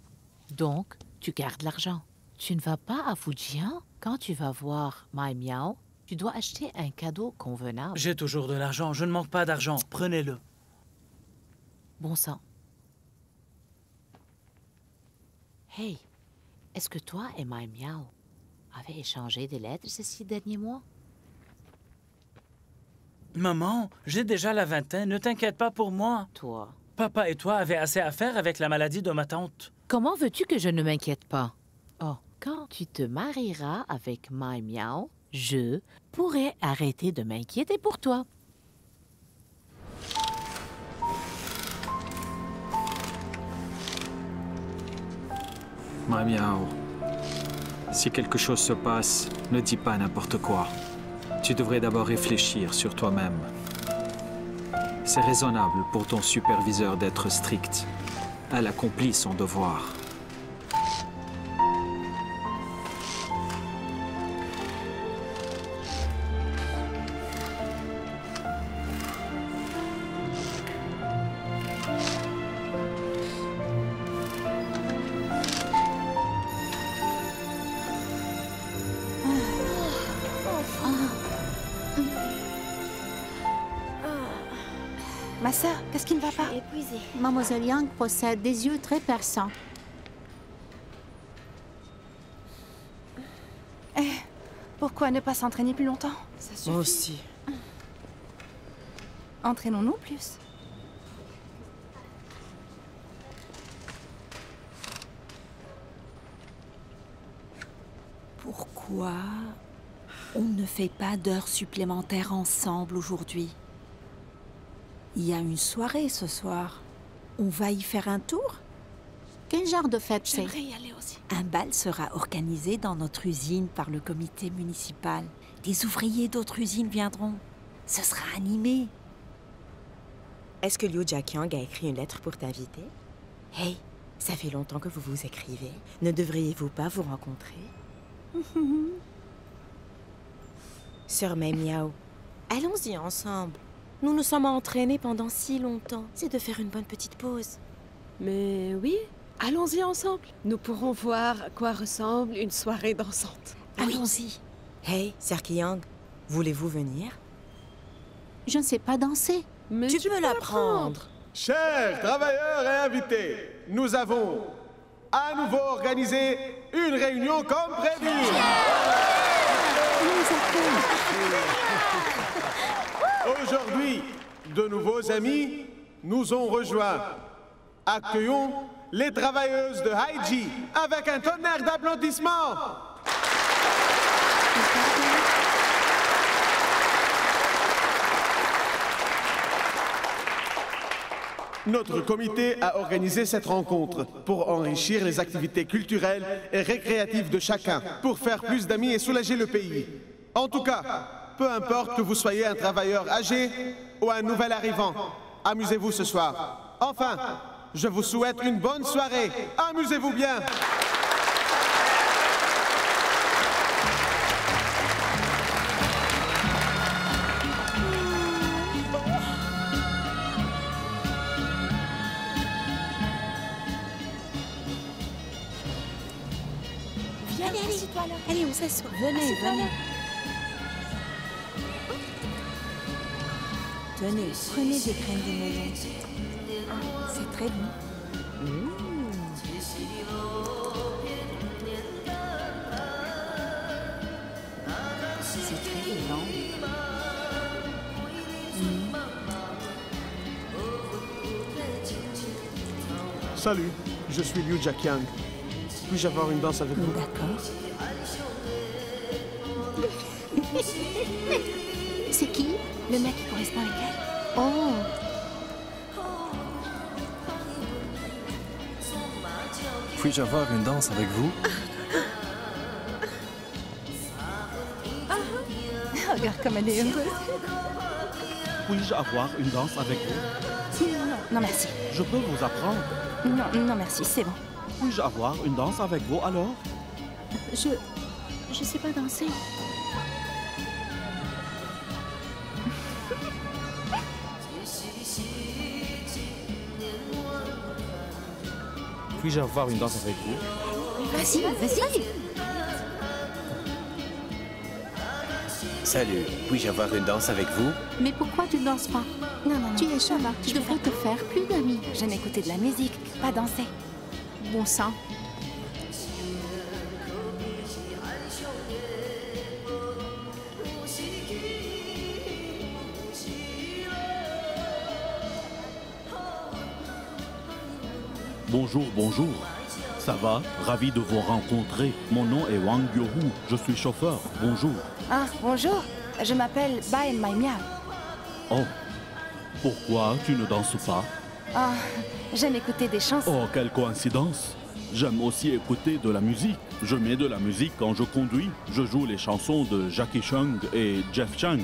J: Donc, tu gardes l'argent. Tu ne vas pas à Fujian? Quand tu vas voir Mai Miao, tu dois acheter un cadeau convenable.
R: J'ai toujours de l'argent. Je ne manque pas d'argent. Prenez-le.
J: Bon sang. Hey, est-ce que toi et Mai Miao avez échangé des lettres ces 6 derniers mois?
R: Maman, j'ai déjà la vingtaine. Ne t'inquiète pas pour moi.
J: Toi.
R: Papa et toi avaient assez à faire avec la maladie de ma tante.
J: Comment veux-tu que je ne m'inquiète pas? Oh, quand tu te marieras avec Mai Miao, je pourrai arrêter de m'inquiéter pour toi.
P: Mai Miao, si quelque chose se passe, ne dis pas n'importe quoi. Tu devrais d'abord réfléchir sur toi-même. C'est raisonnable pour ton superviseur d'être strict. Elle accomplit son devoir.
L: Ma sœur, qu'est-ce qui ne va pas?
A: Épuisée.
N: Mademoiselle Yang possède des yeux très perçants.
L: Eh, pourquoi ne pas s'entraîner plus longtemps?
M: Ça suffit. Moi aussi.
L: Entraînons-nous plus.
O: Pourquoi on ne fait pas d'heures supplémentaires ensemble aujourd'hui? Il y a une soirée ce soir. On va y faire un tour?
N: Quel genre de fête c'est?
O: J'aimerais y aller aussi. Un bal sera organisé dans notre usine par le comité municipal. Des ouvriers d'autres usines viendront. Ce sera animé.
M: Est-ce que Liu Jiaqiang a écrit une lettre pour t'inviter? Hey, ça fait longtemps que vous vous écrivez. Ne devriez-vous pas vous rencontrer? Sœur Mai Miao, allons-y ensemble. Nous nous sommes entraînés pendant si longtemps. C'est de faire une bonne petite pause.
U: Mais oui, allons-y ensemble. Nous pourrons voir à quoi ressemble une soirée dansante.
O: Allons-y.
M: Hey, Sœur Qiang, voulez-vous venir?
N: Je ne sais pas danser.
U: Mais
M: tu peux l'apprendre.
B: Chers travailleurs et invités, nous avons à nouveau organisé une réunion comme prévu. Aujourd'hui, de nouveaux amis nous ont rejoints. Accueillons les travailleuses de Haiji avec un tonnerre d'applaudissements. Notre comité a organisé cette rencontre pour enrichir les activités culturelles et récréatives de chacun, pour faire plus d'amis et soulager le pays. En tout cas, peu importe que vous soyez un travailleur âgé ou un nouvel arrivant, amusez-vous ce soir. Enfin, je vous souhaite une bonne soirée. Amusez-vous bien.
M: Allez, allez.
L: Assieds-toi là.
M: Allez, on s'assoit.
L: Venez,
M: Assieds-toi
L: venez.
M: là. Tenez, prenez des graines de melon. C'est très bon. C'est très vivant.
B: Salut, je suis Liu Jiaqiang. Puis-je avoir une danse avec vous?
M: D'accord.
N: C'est qui?
L: Le mec qui correspond avec elle.
N: Oh,
F: Puis-je avoir une danse avec vous?
L: Regarde comme elle est heureuse.
H: Puis-je avoir une danse avec vous?
L: Non, non merci.
H: Je peux vous apprendre.
L: Non, non merci, c'est bon.
H: Puis-je avoir une danse avec vous alors?
N: je sais pas danser.
H: Puis-je avoir une danse avec vous?
L: Vas-y, vas-y.
K: Salut, puis-je avoir une danse avec vous?
N: Mais pourquoi tu ne danses pas?
L: Non, non, non.
N: Tu es jeune, tu devrais te faire plus d'amis.
L: J'aime écouter de la musique, pas danser.
N: Bon sang.
H: Bonjour, bonjour. Ça va? Ravi de vous rencontrer. Mon nom est Wang Yohu. Je suis chauffeur. Bonjour.
L: Ah, bonjour. Je m'appelle Bai Mai Miao.
H: Oh, pourquoi tu ne danses pas?
L: Ah, j'aime écouter des chansons.
H: Oh, quelle coïncidence. J'aime aussi écouter de la musique. Je mets de la musique quand je conduis. Je joue les chansons de Jackie Chung et Jeff Chang.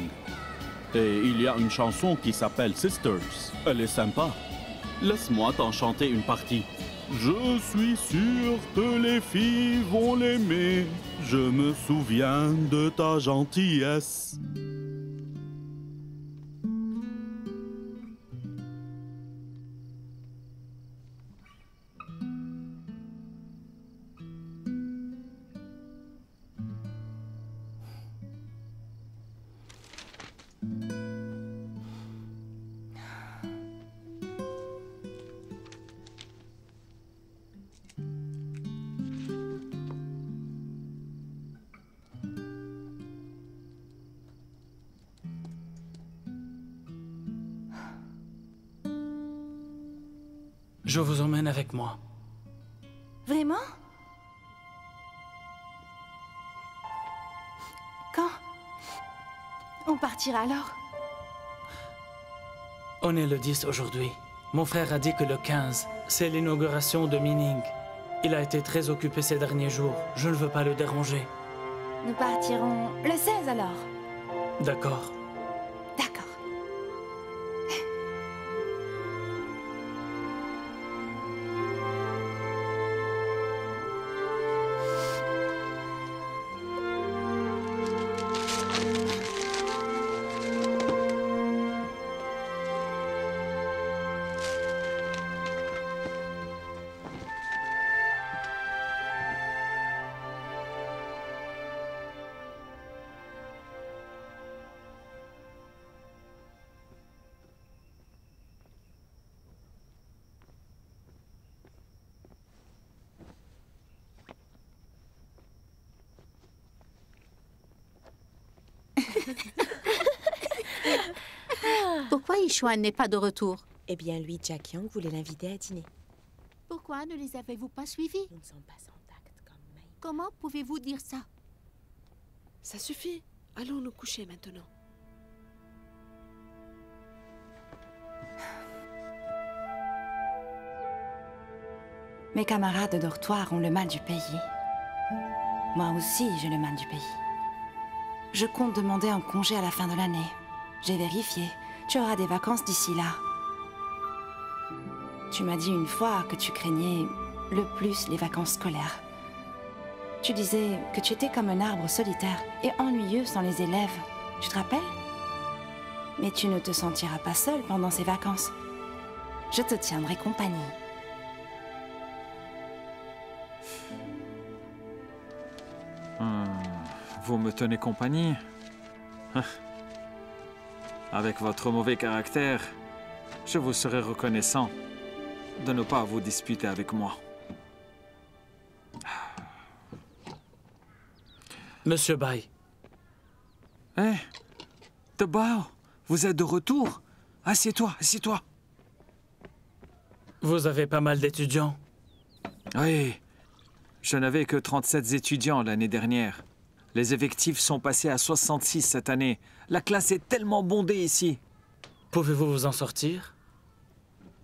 H: Et il y a une chanson qui s'appelle Sisters. Elle est sympa. Laisse-moi t'en chanter une partie. Je suis sûr que les filles vont l'aimer. Je me souviens de ta gentillesse.
R: Je vous emmène avec moi.
L: Vraiment? Quand? On partira alors?
R: On est le 10 aujourd'hui. Mon frère a dit que le 15, c'est l'inauguration de Mining. Il a été très occupé ces derniers jours. Je ne veux pas le déranger.
L: Nous partirons le 16 alors.
R: D'accord.
L: D'accord.
N: Pourquoi Yishuan n'est pas de retour?
M: Eh bien, lui, Jiaqiang voulait l'inviter à dîner.
N: Pourquoi ne les avez-vous pas suivis?
M: Nous ne sommes pas en tact quand même.
N: Comment pouvez-vous dire ça?
U: Ça suffit. Allons nous coucher maintenant.
L: Mes camarades de dortoir ont le mal du pays. Moi aussi, j'ai le mal du pays. Je compte demander un congé à la fin de l'année. J'ai vérifié. Tu auras des vacances d'ici là. Tu m'as dit une fois que tu craignais le plus les vacances scolaires. Tu disais que tu étais comme un arbre solitaire et ennuyeux sans les élèves. Tu te rappelles? Mais tu ne te sentiras pas seul pendant ces vacances. Je te tiendrai compagnie.
P: Vous me tenez compagnie. Avec votre mauvais caractère, je vous serais reconnaissant de ne pas vous disputer avec moi.
R: Monsieur Bai.
P: Hé, De Bao, vous êtes de retour? Assieds-toi, assieds-toi.
R: Vous avez pas mal d'étudiants?
P: Oui, je n'avais que 37 étudiants l'année dernière. Les effectifs sont passés à 66 cette année. La classe est tellement bondée ici.
R: Pouvez-vous vous en sortir?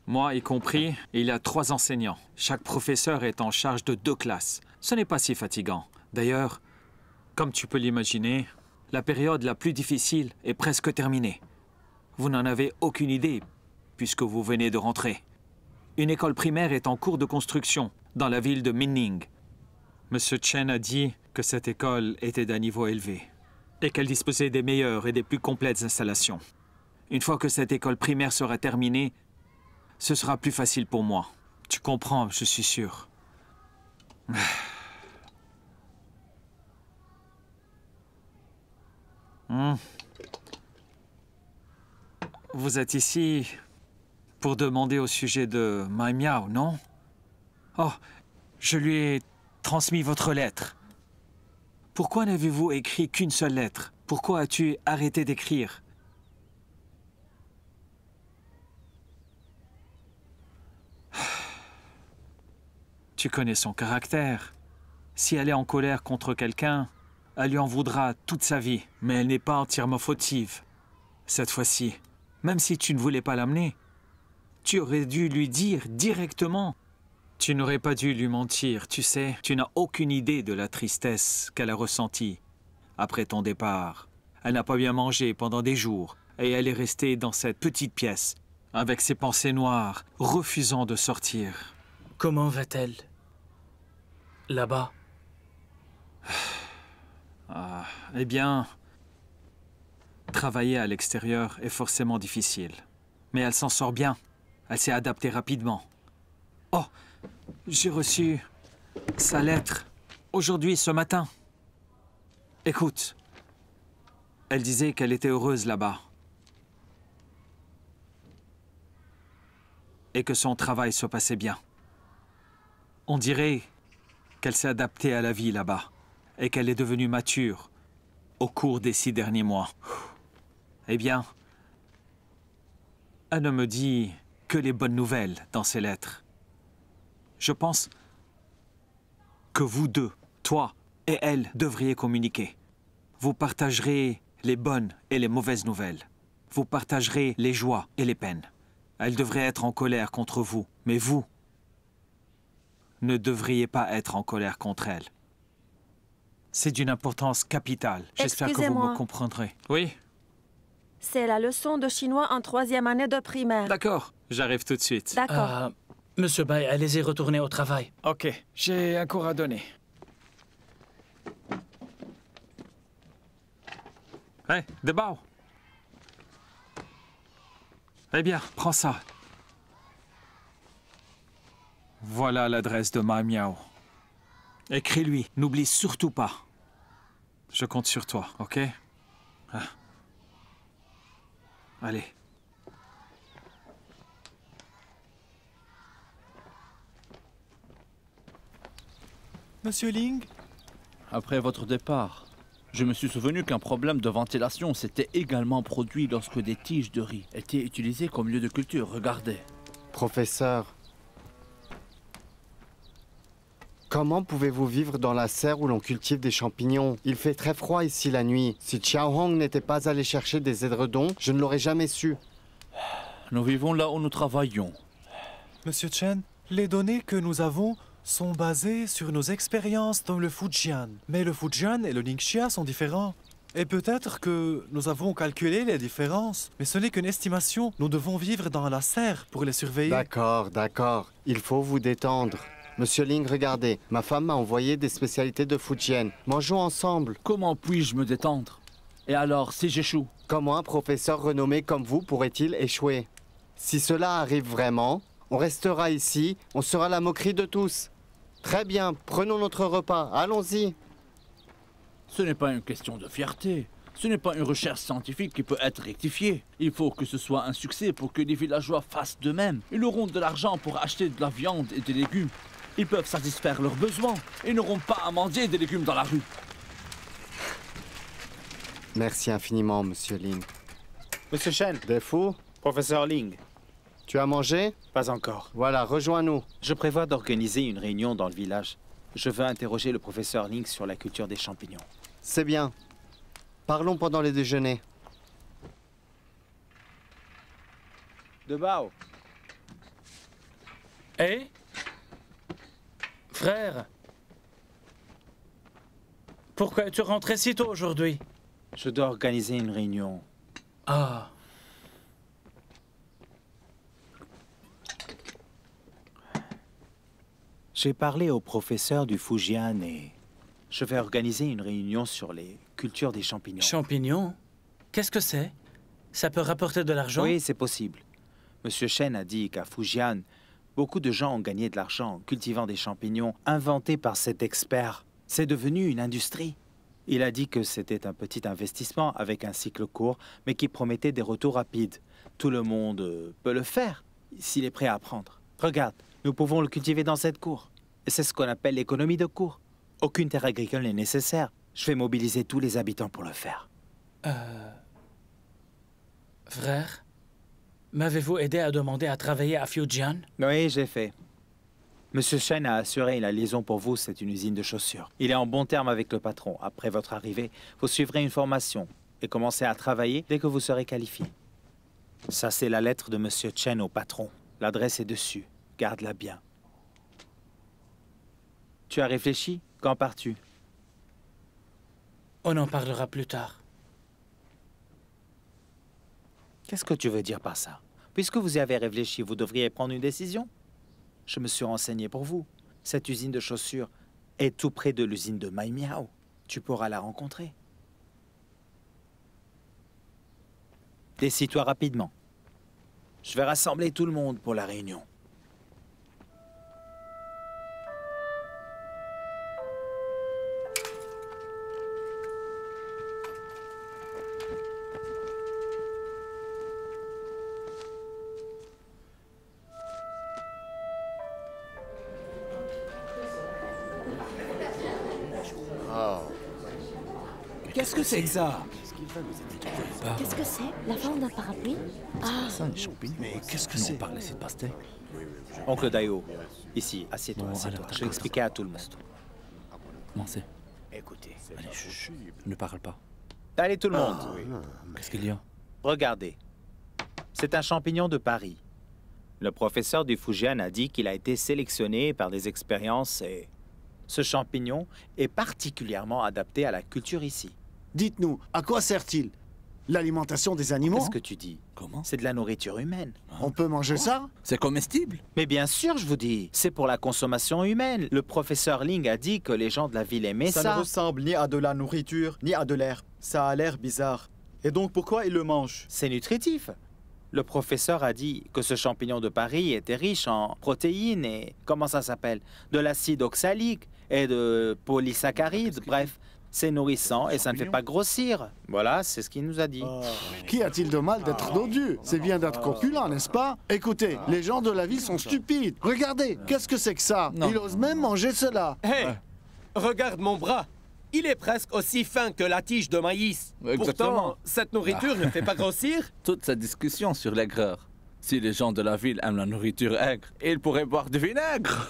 P: Moi y compris, il y a 3 enseignants. Chaque professeur est en charge de 2 classes. Ce n'est pas si fatigant. D'ailleurs, comme tu peux l'imaginer, la période la plus difficile est presque terminée. Vous n'en avez aucune idée, puisque vous venez de rentrer. Une école primaire est en cours de construction, dans la ville de Minning. Monsieur Chen a dit que cette école était d'un niveau élevé et qu'elle disposait des meilleures et des plus complètes installations. Une fois que cette école primaire sera terminée, ce sera plus facile pour moi. Tu comprends, je suis sûr. Vous êtes ici pour demander au sujet de Mai Miao, non? Oh, je lui ai transmis votre lettre. Pourquoi n'avez-vous écrit qu'une seule lettre? Pourquoi as-tu arrêté d'écrire? Tu connais son caractère. Si elle est en colère contre quelqu'un, elle lui en voudra toute sa vie. Mais elle n'est pas entièrement fautive. Cette fois-ci, même si tu ne voulais pas l'amener, tu aurais dû lui dire directement. Tu n'aurais pas dû lui mentir, tu sais. Tu n'as aucune idée de la tristesse qu'elle a ressentie après ton départ. Elle n'a pas bien mangé pendant des jours et elle est restée dans cette petite pièce avec ses pensées noires, refusant de sortir.
R: Comment va-t-elle? Là-bas?
P: Eh bien, travailler à l'extérieur est forcément difficile. Mais elle s'en sort bien. Elle s'est adaptée rapidement. Oh, j'ai reçu sa lettre aujourd'hui, ce matin. Écoute, elle disait qu'elle était heureuse là-bas. Et que son travail se passait bien. On dirait qu'elle s'est adaptée à la vie là-bas et qu'elle est devenue mature au cours des 6 derniers mois. Eh bien, elle ne me dit que les bonnes nouvelles dans ses lettres. Je pense que vous deux, toi et elle, devriez communiquer. Vous partagerez les bonnes et les mauvaises nouvelles. Vous partagerez les joies et les peines. Elle devrait être en colère contre vous, mais vous ne devriez pas être en colère contre elle. C'est d'une importance capitale. J'espère que vous me comprendrez. Oui?
U: C'est la leçon de chinois en 3e année de primaire.
P: D'accord, j'arrive tout de suite.
U: D'accord.
R: Monsieur Bai, allez-y retourner au travail.
P: Ok, j'ai un cours à donner. Hé, De Bao. Eh bien, prends ça. Voilà l'adresse de Mai Miao. Écris-lui, n'oublie surtout pas. Je compte sur toi, ok? Allez.
G: Monsieur Ling?
Q: Après votre départ, je me suis souvenu qu'un problème de ventilation s'était également produit lorsque des tiges de riz étaient utilisées comme lieu de culture. Regardez.
C: Professeur, comment pouvez-vous vivre dans la serre où l'on cultive des champignons? Il fait très froid ici la nuit. Si Xiao Hong n'était pas allé chercher des édredons, je ne l'aurais jamais su.
Q: Nous vivons là où nous travaillons.
G: Monsieur Chen, les données que nous avons sont basées sur nos expériences dans le Fujian. Mais le Fujian et le Ningxia sont différents. Et peut-être que nous avons calculé les différences, mais ce n'est qu'une estimation. Nous devons vivre dans la serre pour les surveiller.
C: D'accord, d'accord. Il faut vous détendre. Monsieur Ling, regardez, ma femme m'a envoyé des spécialités de Fujian. Mangeons ensemble.
Q: Comment puis-je me détendre? Et alors, si j'échoue?
C: Comment un professeur renommé comme vous pourrait-il échouer? Si cela arrive vraiment, on restera ici, on sera la moquerie de tous. Très bien, prenons notre repas, allons-y.
Q: Ce n'est pas une question de fierté. Ce n'est pas une recherche scientifique qui peut être rectifiée. Il faut que ce soit un succès pour que les villageois fassent de même. Ils auront de l'argent pour acheter de la viande et des légumes. Ils peuvent satisfaire leurs besoins. Ils n'auront pas à mendier des légumes dans la rue.
C: Merci infiniment, Monsieur Ling.
D: Monsieur Chen.
C: Des fous?
D: Professeur Ling.
C: Tu as mangé?
D: Pas encore.
C: Voilà, rejoins-nous.
D: Je prévois d'organiser une réunion dans le village. Je veux interroger le professeur Ling sur la culture des champignons.
C: C'est bien. Parlons pendant les déjeuners.
D: De Bao.
R: Hé frère, pourquoi es-tu rentré si tôt aujourd'hui?
D: Je dois organiser une réunion.
R: Ah.
D: J'ai parlé au professeur du Fujian et je vais organiser une réunion sur les cultures des champignons.
R: Champignons? Qu'est-ce que c'est? Ça peut rapporter de l'argent?
D: Oui, c'est possible. Monsieur Chen a dit qu'à Fujian, beaucoup de gens ont gagné de l'argent en cultivant des champignons inventés par cet expert. C'est devenu une industrie. Il a dit que c'était un petit investissement avec un cycle court, mais qui promettait des retours rapides. Tout le monde peut le faire s'il est prêt à apprendre. Regarde, nous pouvons le cultiver dans cette cour. Et c'est ce qu'on appelle l'économie de cour. Aucune terre agricole n'est nécessaire. Je vais mobiliser tous les habitants pour le faire.
R: Frère, m'avez-vous aidé à demander à travailler à Fujian?
D: Oui, j'ai fait. Monsieur Chen a assuré la liaison pour vous, c'est une usine de chaussures. Il est en bon terme avec le patron. Après votre arrivée, vous suivrez une formation et commencez à travailler dès que vous serez qualifié. Ça, c'est la lettre de Monsieur Chen au patron. L'adresse est dessus. Garde-la bien. Tu as réfléchi? Quand pars-tu?
R: On en parlera plus tard.
D: Qu'est-ce que tu veux dire par ça? Puisque vous y avez réfléchi, vous devriez prendre une décision. Je me suis renseigné pour vous. Cette usine de chaussures est tout près de l'usine de Mai Miao. Tu pourras la rencontrer. Décide-toi rapidement. Je vais rassembler tout le monde pour la réunion.
I: Qu'est-ce que c'est que ça?
A: Qu'est-ce que c'est? La forme d'un parapluie? Ah,
E: Mais qu'est-ce que c'est?
Q: On parlait de pastèque.
D: Oncle Dayo, ici, assieds-toi,
Q: Bon,
D: assieds-toi.
Q: alors,
D: Je vais expliquer à tout le monde.
Q: Comment c'est?
K: Écoutez,
Q: Allez, chut, ne parle pas.
D: Allez, tout le monde.
Q: Qu'est-ce qu'il y a?
D: Regardez. C'est un champignon de Paris. Le professeur du Fujian a dit qu'il a été sélectionné par des expériences et ce champignon est particulièrement adapté à la culture ici.
E: Dites-nous, à quoi sert-il? L'alimentation des animaux?
D: Qu'est-ce que tu dis?
Q: Comment?
D: C'est de la nourriture humaine.
E: On peut manger ça?
Q: C'est comestible?
D: Mais bien sûr, je vous dis, c'est pour la consommation humaine. Le professeur Ling a dit que les gens de la ville aimaient ça.
S: Ça ne ressemble ni à de la nourriture, ni à de l'air. Ça a l'air bizarre. Et donc pourquoi ils le mangent?
D: C'est nutritif. Le professeur a dit que ce champignon de Paris était riche en protéines et, comment ça s'appelle, de l'acide oxalique et de polysaccharides, bref. C'est nourrissant et ça ne fait pas grossir. Voilà, c'est ce qu'il nous a dit.
E: Qu'y a-t-il de mal d'être dodu? C'est bien d'être corpulent, n'est-ce pas? Écoutez, les gens de la ville sont stupides. Regardez, qu'est-ce que c'est que ça? Ils osent même manger cela.
I: Hé, regarde mon bras. Il est presque aussi fin que la tige de maïs.
Q: Exactement.
I: Pourtant, cette nourriture ne fait pas grossir.
Q: Toute cette discussion sur l'aigreur. Si les gens de la ville aiment la nourriture aigre, ils pourraient boire du vinaigre.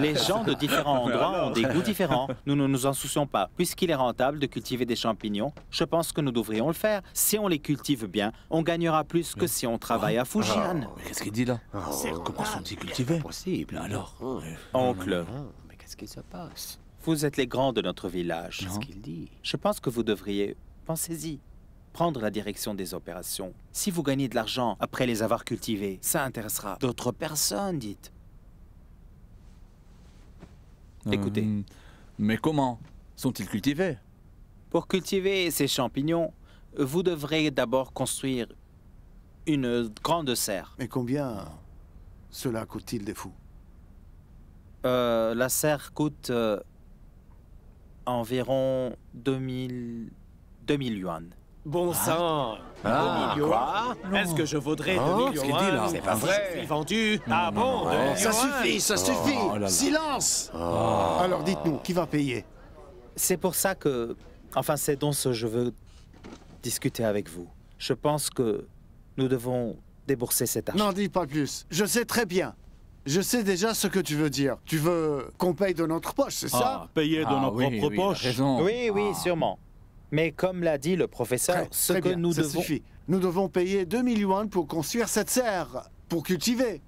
D: Les gens de différents endroits ont des goûts différents. Nous ne nous en soucions pas. Puisqu'il est rentable de cultiver des champignons, je pense que nous devrions le faire. Si on les cultive bien, on gagnera plus que si on travaille à Fujian.
Q: Mais qu'est-ce qu'il dit là? Comment sont-ils cultivés?
K: Possible.
Q: Alors?
D: Oncle,
K: Mais qu'est-ce qui se passe?
D: vous êtes les grands de notre village.
K: Qu'est-ce qu'il dit?
D: Je pense que vous devriez, pensez-y, prendre la direction des opérations. Si vous gagnez de l'argent après les avoir cultivés, ça intéressera d'autres personnes, dites. Écoutez.
Q: Mais comment? Sont-ils cultivés?
D: Pour cultiver ces champignons, vous devrez d'abord construire une grande serre.
E: Mais combien cela coûte-t-il des fous?
D: La serre coûte environ 2000 yuan.
I: Bon sang, 2 millions.
K: Quoi?
I: Est-ce que je vaudrais 2 millions?
K: Ce qu'il dit là, c'est pas vrai.
I: Je suis vendu. Ah bon, 2 millions.
E: Ça suffit, ça suffit.
K: là là.
E: Silence.
K: Oh.
E: Alors dites-nous, qui va payer?
D: C'est pour ça que... Enfin, c'est dont je veux discuter avec vous. Je pense que nous devons débourser cet argent.
E: N'en dis pas plus. Je sais très bien. Je sais déjà ce que tu veux dire. Tu veux qu'on paye de notre poche, c'est ça?
H: Payer de nos propres poches.
D: Oui, oui, sûrement. Mais comme l'a dit le professeur, ce
E: Très
D: que
E: bien,
D: nous
E: ça
D: devons...
E: suffit. Nous devons payer 2 000 yuan pour construire cette serre, pour cultiver.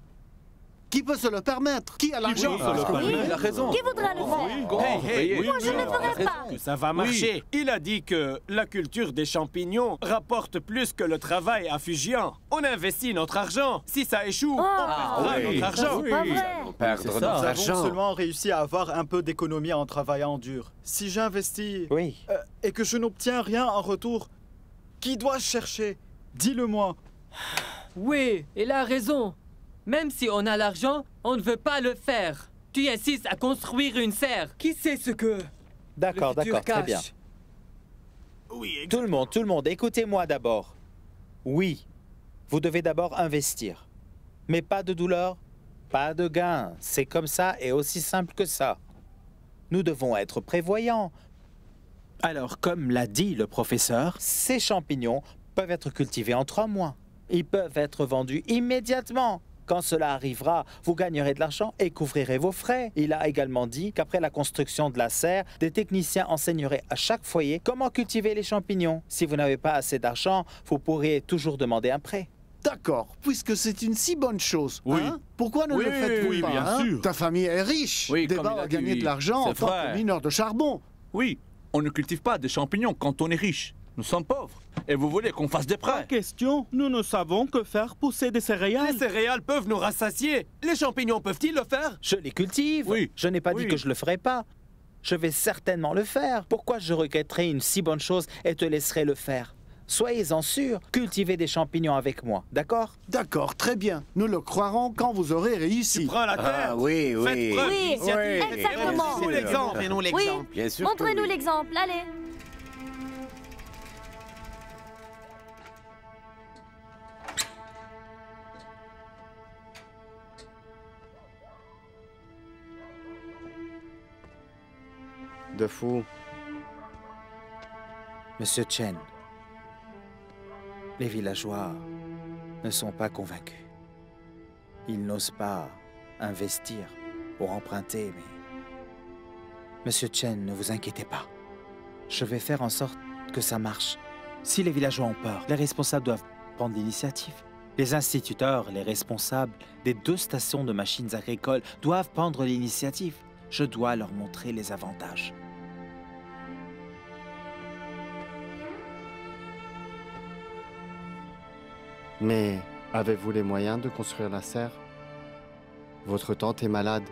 E: Qui peut se le permettre? Qui a l'argent?
S: Il a raison.
A: Qui voudra le faire?
I: Hey,
A: Moi, je ne le ferai pas.
I: que ça va marcher. Il a dit que la culture des champignons rapporte plus que le travail à Fujian. On investit notre argent. Si ça échoue, on perdra notre argent.
A: C'est pas vrai.
K: Perdre
S: Nous
K: notre
S: avons
K: argent.
S: seulement réussi à avoir un peu d'économie en travaillant dur. Si j'investis et que je n'obtiens rien en retour, qui dois chercher? Dis-le-moi.
T: Oui, il a raison. Même si on a l'argent, on ne veut pas le faire. Tu insistes à construire une serre. Qui sait ce que...
D: D'accord,
T: le futur
D: d'accord, très
T: cache?
D: bien. Tout le monde, écoutez-moi d'abord. Oui, vous devez d'abord investir. Mais pas de douleur, pas de gain. C'est comme ça et aussi simple que ça. Nous devons être prévoyants. Alors, comme l'a dit le professeur, ces champignons peuvent être cultivés en 3 mois. Ils peuvent être vendus immédiatement. Quand cela arrivera, vous gagnerez de l'argent et couvrirez vos frais. Il a également dit qu'après la construction de la serre, des techniciens enseigneraient à chaque foyer comment cultiver les champignons. Si vous n'avez pas assez d'argent, vous pourriez toujours demander un prêt.
E: D'accord, puisque c'est une si bonne chose,
H: Oui.
E: hein? Pourquoi ne
H: Oui,
E: le faites-vous
H: oui,
E: pas,
H: bien
E: hein?
H: sûr.
E: Ta famille est riche.
Q: Oui, comme
E: Débat
Q: il a
E: à
Q: dit,
E: gagner
Q: oui.
E: de l'argent en
Q: C'est
E: tant
Q: vrai.
E: que mineur de charbon.
Q: Oui, on ne cultive pas des champignons quand on est riche. Nous sommes pauvres. Et vous voulez qu'on fasse des prêts?
H: Question, nous ne savons que faire pousser des céréales.
I: Les céréales peuvent nous rassasier. Les champignons peuvent-ils le faire?
D: Je les cultive.
I: Oui.
D: Je n'ai pas
I: Oui.
D: dit que je le ferai pas. Je vais certainement le faire. Pourquoi je regretterais une si bonne chose et te laisserai le faire? Soyez-en sûrs, cultivez des champignons avec moi, d'accord?
E: D'accord, très bien. Nous le croirons quand vous aurez réussi.
I: Tu prends la tête.
K: Ah oui, oui.
I: Faites preuve
A: Oui,
I: d'initiative.
A: exactement.
I: Montrez-nous l'exemple.
B: Montrez-nous
A: Oui,
B: l'exemple.
K: Bien sûr que
A: montrez-nous
K: oui.
A: l'exemple, allez.
C: De fou.
D: Monsieur Chen, les villageois ne sont pas convaincus. Ils n'osent pas investir ou emprunter, mais... Monsieur Chen, ne vous inquiétez pas. Je vais faire en sorte que ça marche. Si les villageois ont peur, les responsables doivent prendre l'initiative. Les instituteurs, les responsables des 2 stations de machines agricoles doivent prendre l'initiative. Je dois leur montrer les avantages.
C: Mais avez-vous les moyens de construire la serre? Votre tante est malade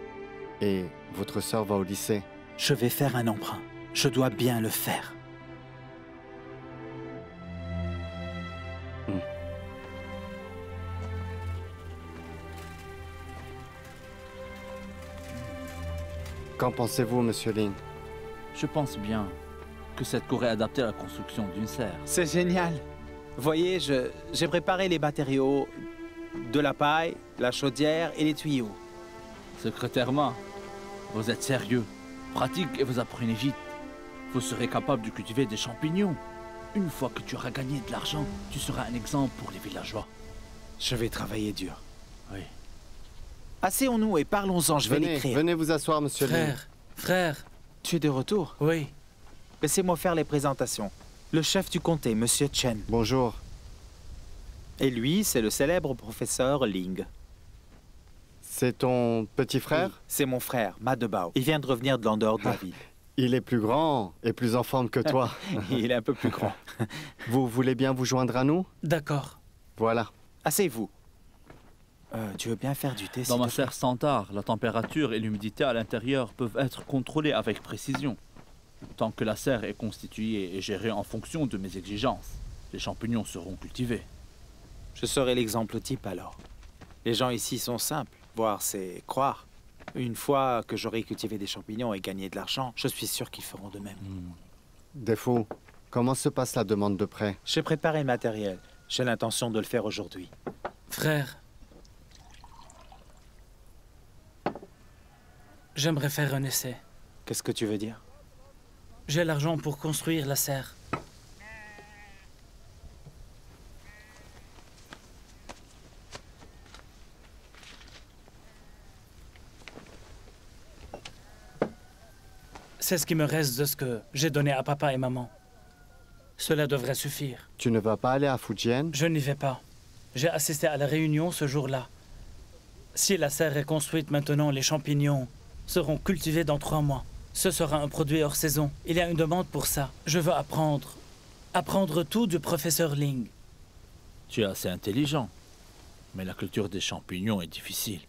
C: et votre sœur va au lycée.
D: Je vais faire un emprunt. Je dois bien le faire.
C: Qu'en pensez-vous, monsieur Ling?
Q: Je pense bien que cette cour est adaptée à la construction d'une serre.
D: C'est génial. Voyez, j'ai préparé les matériaux de la paille, la chaudière et les tuyaux.
Q: Secrétaire Ma, vous êtes sérieux, pratique et vous apprenez vite. Vous serez capable de cultiver des champignons. Une fois que tu auras gagné de l'argent, tu seras un exemple pour les villageois.
D: Je vais travailler dur.
Q: Oui.
D: Asseyons-nous et parlons-en, je vais l'écrire.
C: Venez vous asseoir, monsieur Ling.
R: Frère.
D: Tu es de retour?
R: Oui.
D: Laissez-moi faire les présentations. Le chef du comté, monsieur Chen.
C: Bonjour.
D: Et lui, c'est le célèbre professeur Ling.
C: C'est ton petit frère?
D: Oui, c'est mon frère, Ma Debao. Il vient de revenir de l'en dehors de la ville.
C: Il est plus grand et plus en forme que toi.
D: Il est un peu plus grand.
C: Vous voulez bien vous joindre à nous?
R: D'accord.
C: Voilà.
D: Asseyez-vous. Tu veux bien faire du thé,
Q: Dans ma serre standard, la température et l'humidité à l'intérieur peuvent être contrôlées avec précision. Tant que la serre est constituée et gérée en fonction de mes exigences, les champignons seront cultivés.
D: Je serai l'exemple type alors. Les gens ici sont simples, voire c'est croire. Une fois que j'aurai cultivé des champignons et gagné de l'argent, je suis sûr qu'ils feront de même.
C: Défaut, comment se passe la demande de prêt?
D: J'ai préparé le matériel. J'ai l'intention de le faire aujourd'hui.
R: Frère, j'aimerais faire un essai.
D: Qu'est-ce que tu veux dire?
R: J'ai l'argent pour construire la serre. C'est ce qui me reste de ce que j'ai donné à papa et maman. Cela devrait suffire.
C: Tu ne vas pas aller à Fujian?
R: Je n'y vais pas. J'ai assisté à la réunion ce jour-là. Si la serre est construite maintenant, les champignons seront cultivés dans 3 mois. Ce sera un produit hors saison. Il y a une demande pour ça. Je veux apprendre tout du professeur Ling.
Q: Tu es assez intelligent. Mais la culture des champignons est difficile.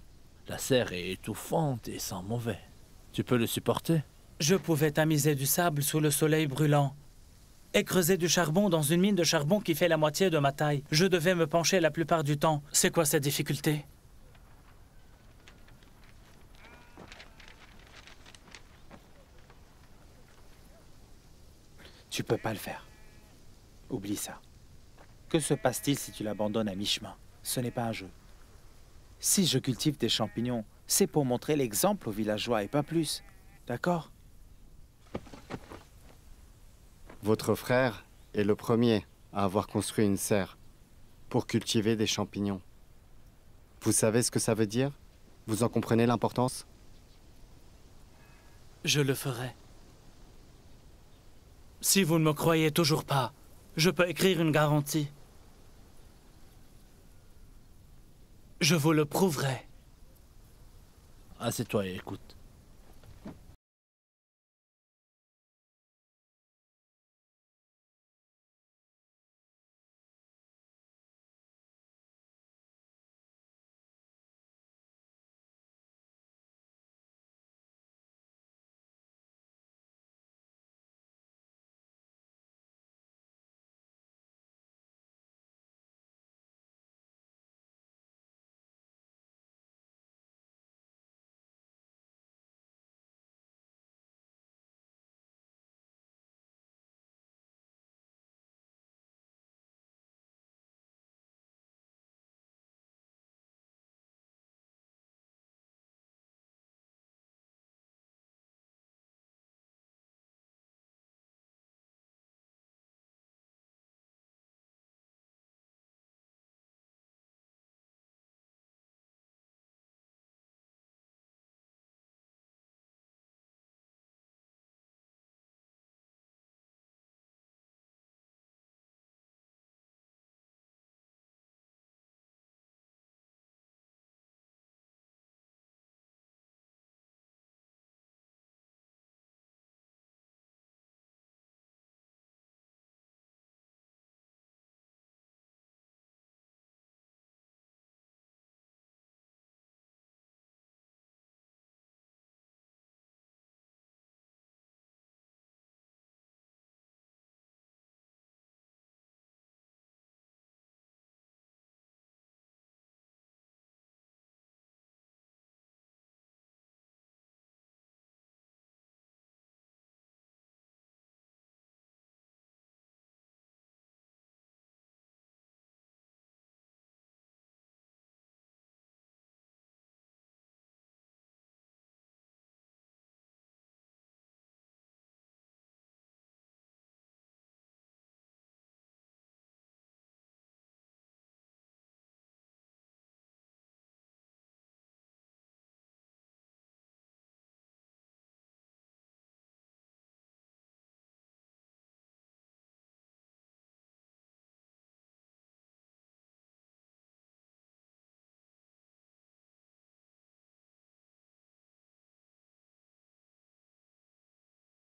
Q: La serre est étouffante et sent mauvais. Tu peux le supporter?
R: Je pouvais tamiser du sable sous le soleil brûlant et creuser du charbon dans une mine de charbon qui fait la moitié de ma taille. Je devais me pencher la plupart du temps. C'est quoi cette difficulté?
D: Tu peux pas le faire. Oublie ça. Que se passe-t-il si tu l'abandonnes à mi-chemin? Ce n'est pas un jeu. Si je cultive des champignons, c'est pour montrer l'exemple aux villageois et pas plus. D'accord?
C: Votre frère est le premier à avoir construit une serre pour cultiver des champignons. Vous savez ce que ça veut dire? Vous en comprenez l'importance?
R: Je le ferai. Si vous ne me croyez toujours pas, je peux écrire une garantie. Je vous le prouverai.
Q: Assieds-toi et écoute.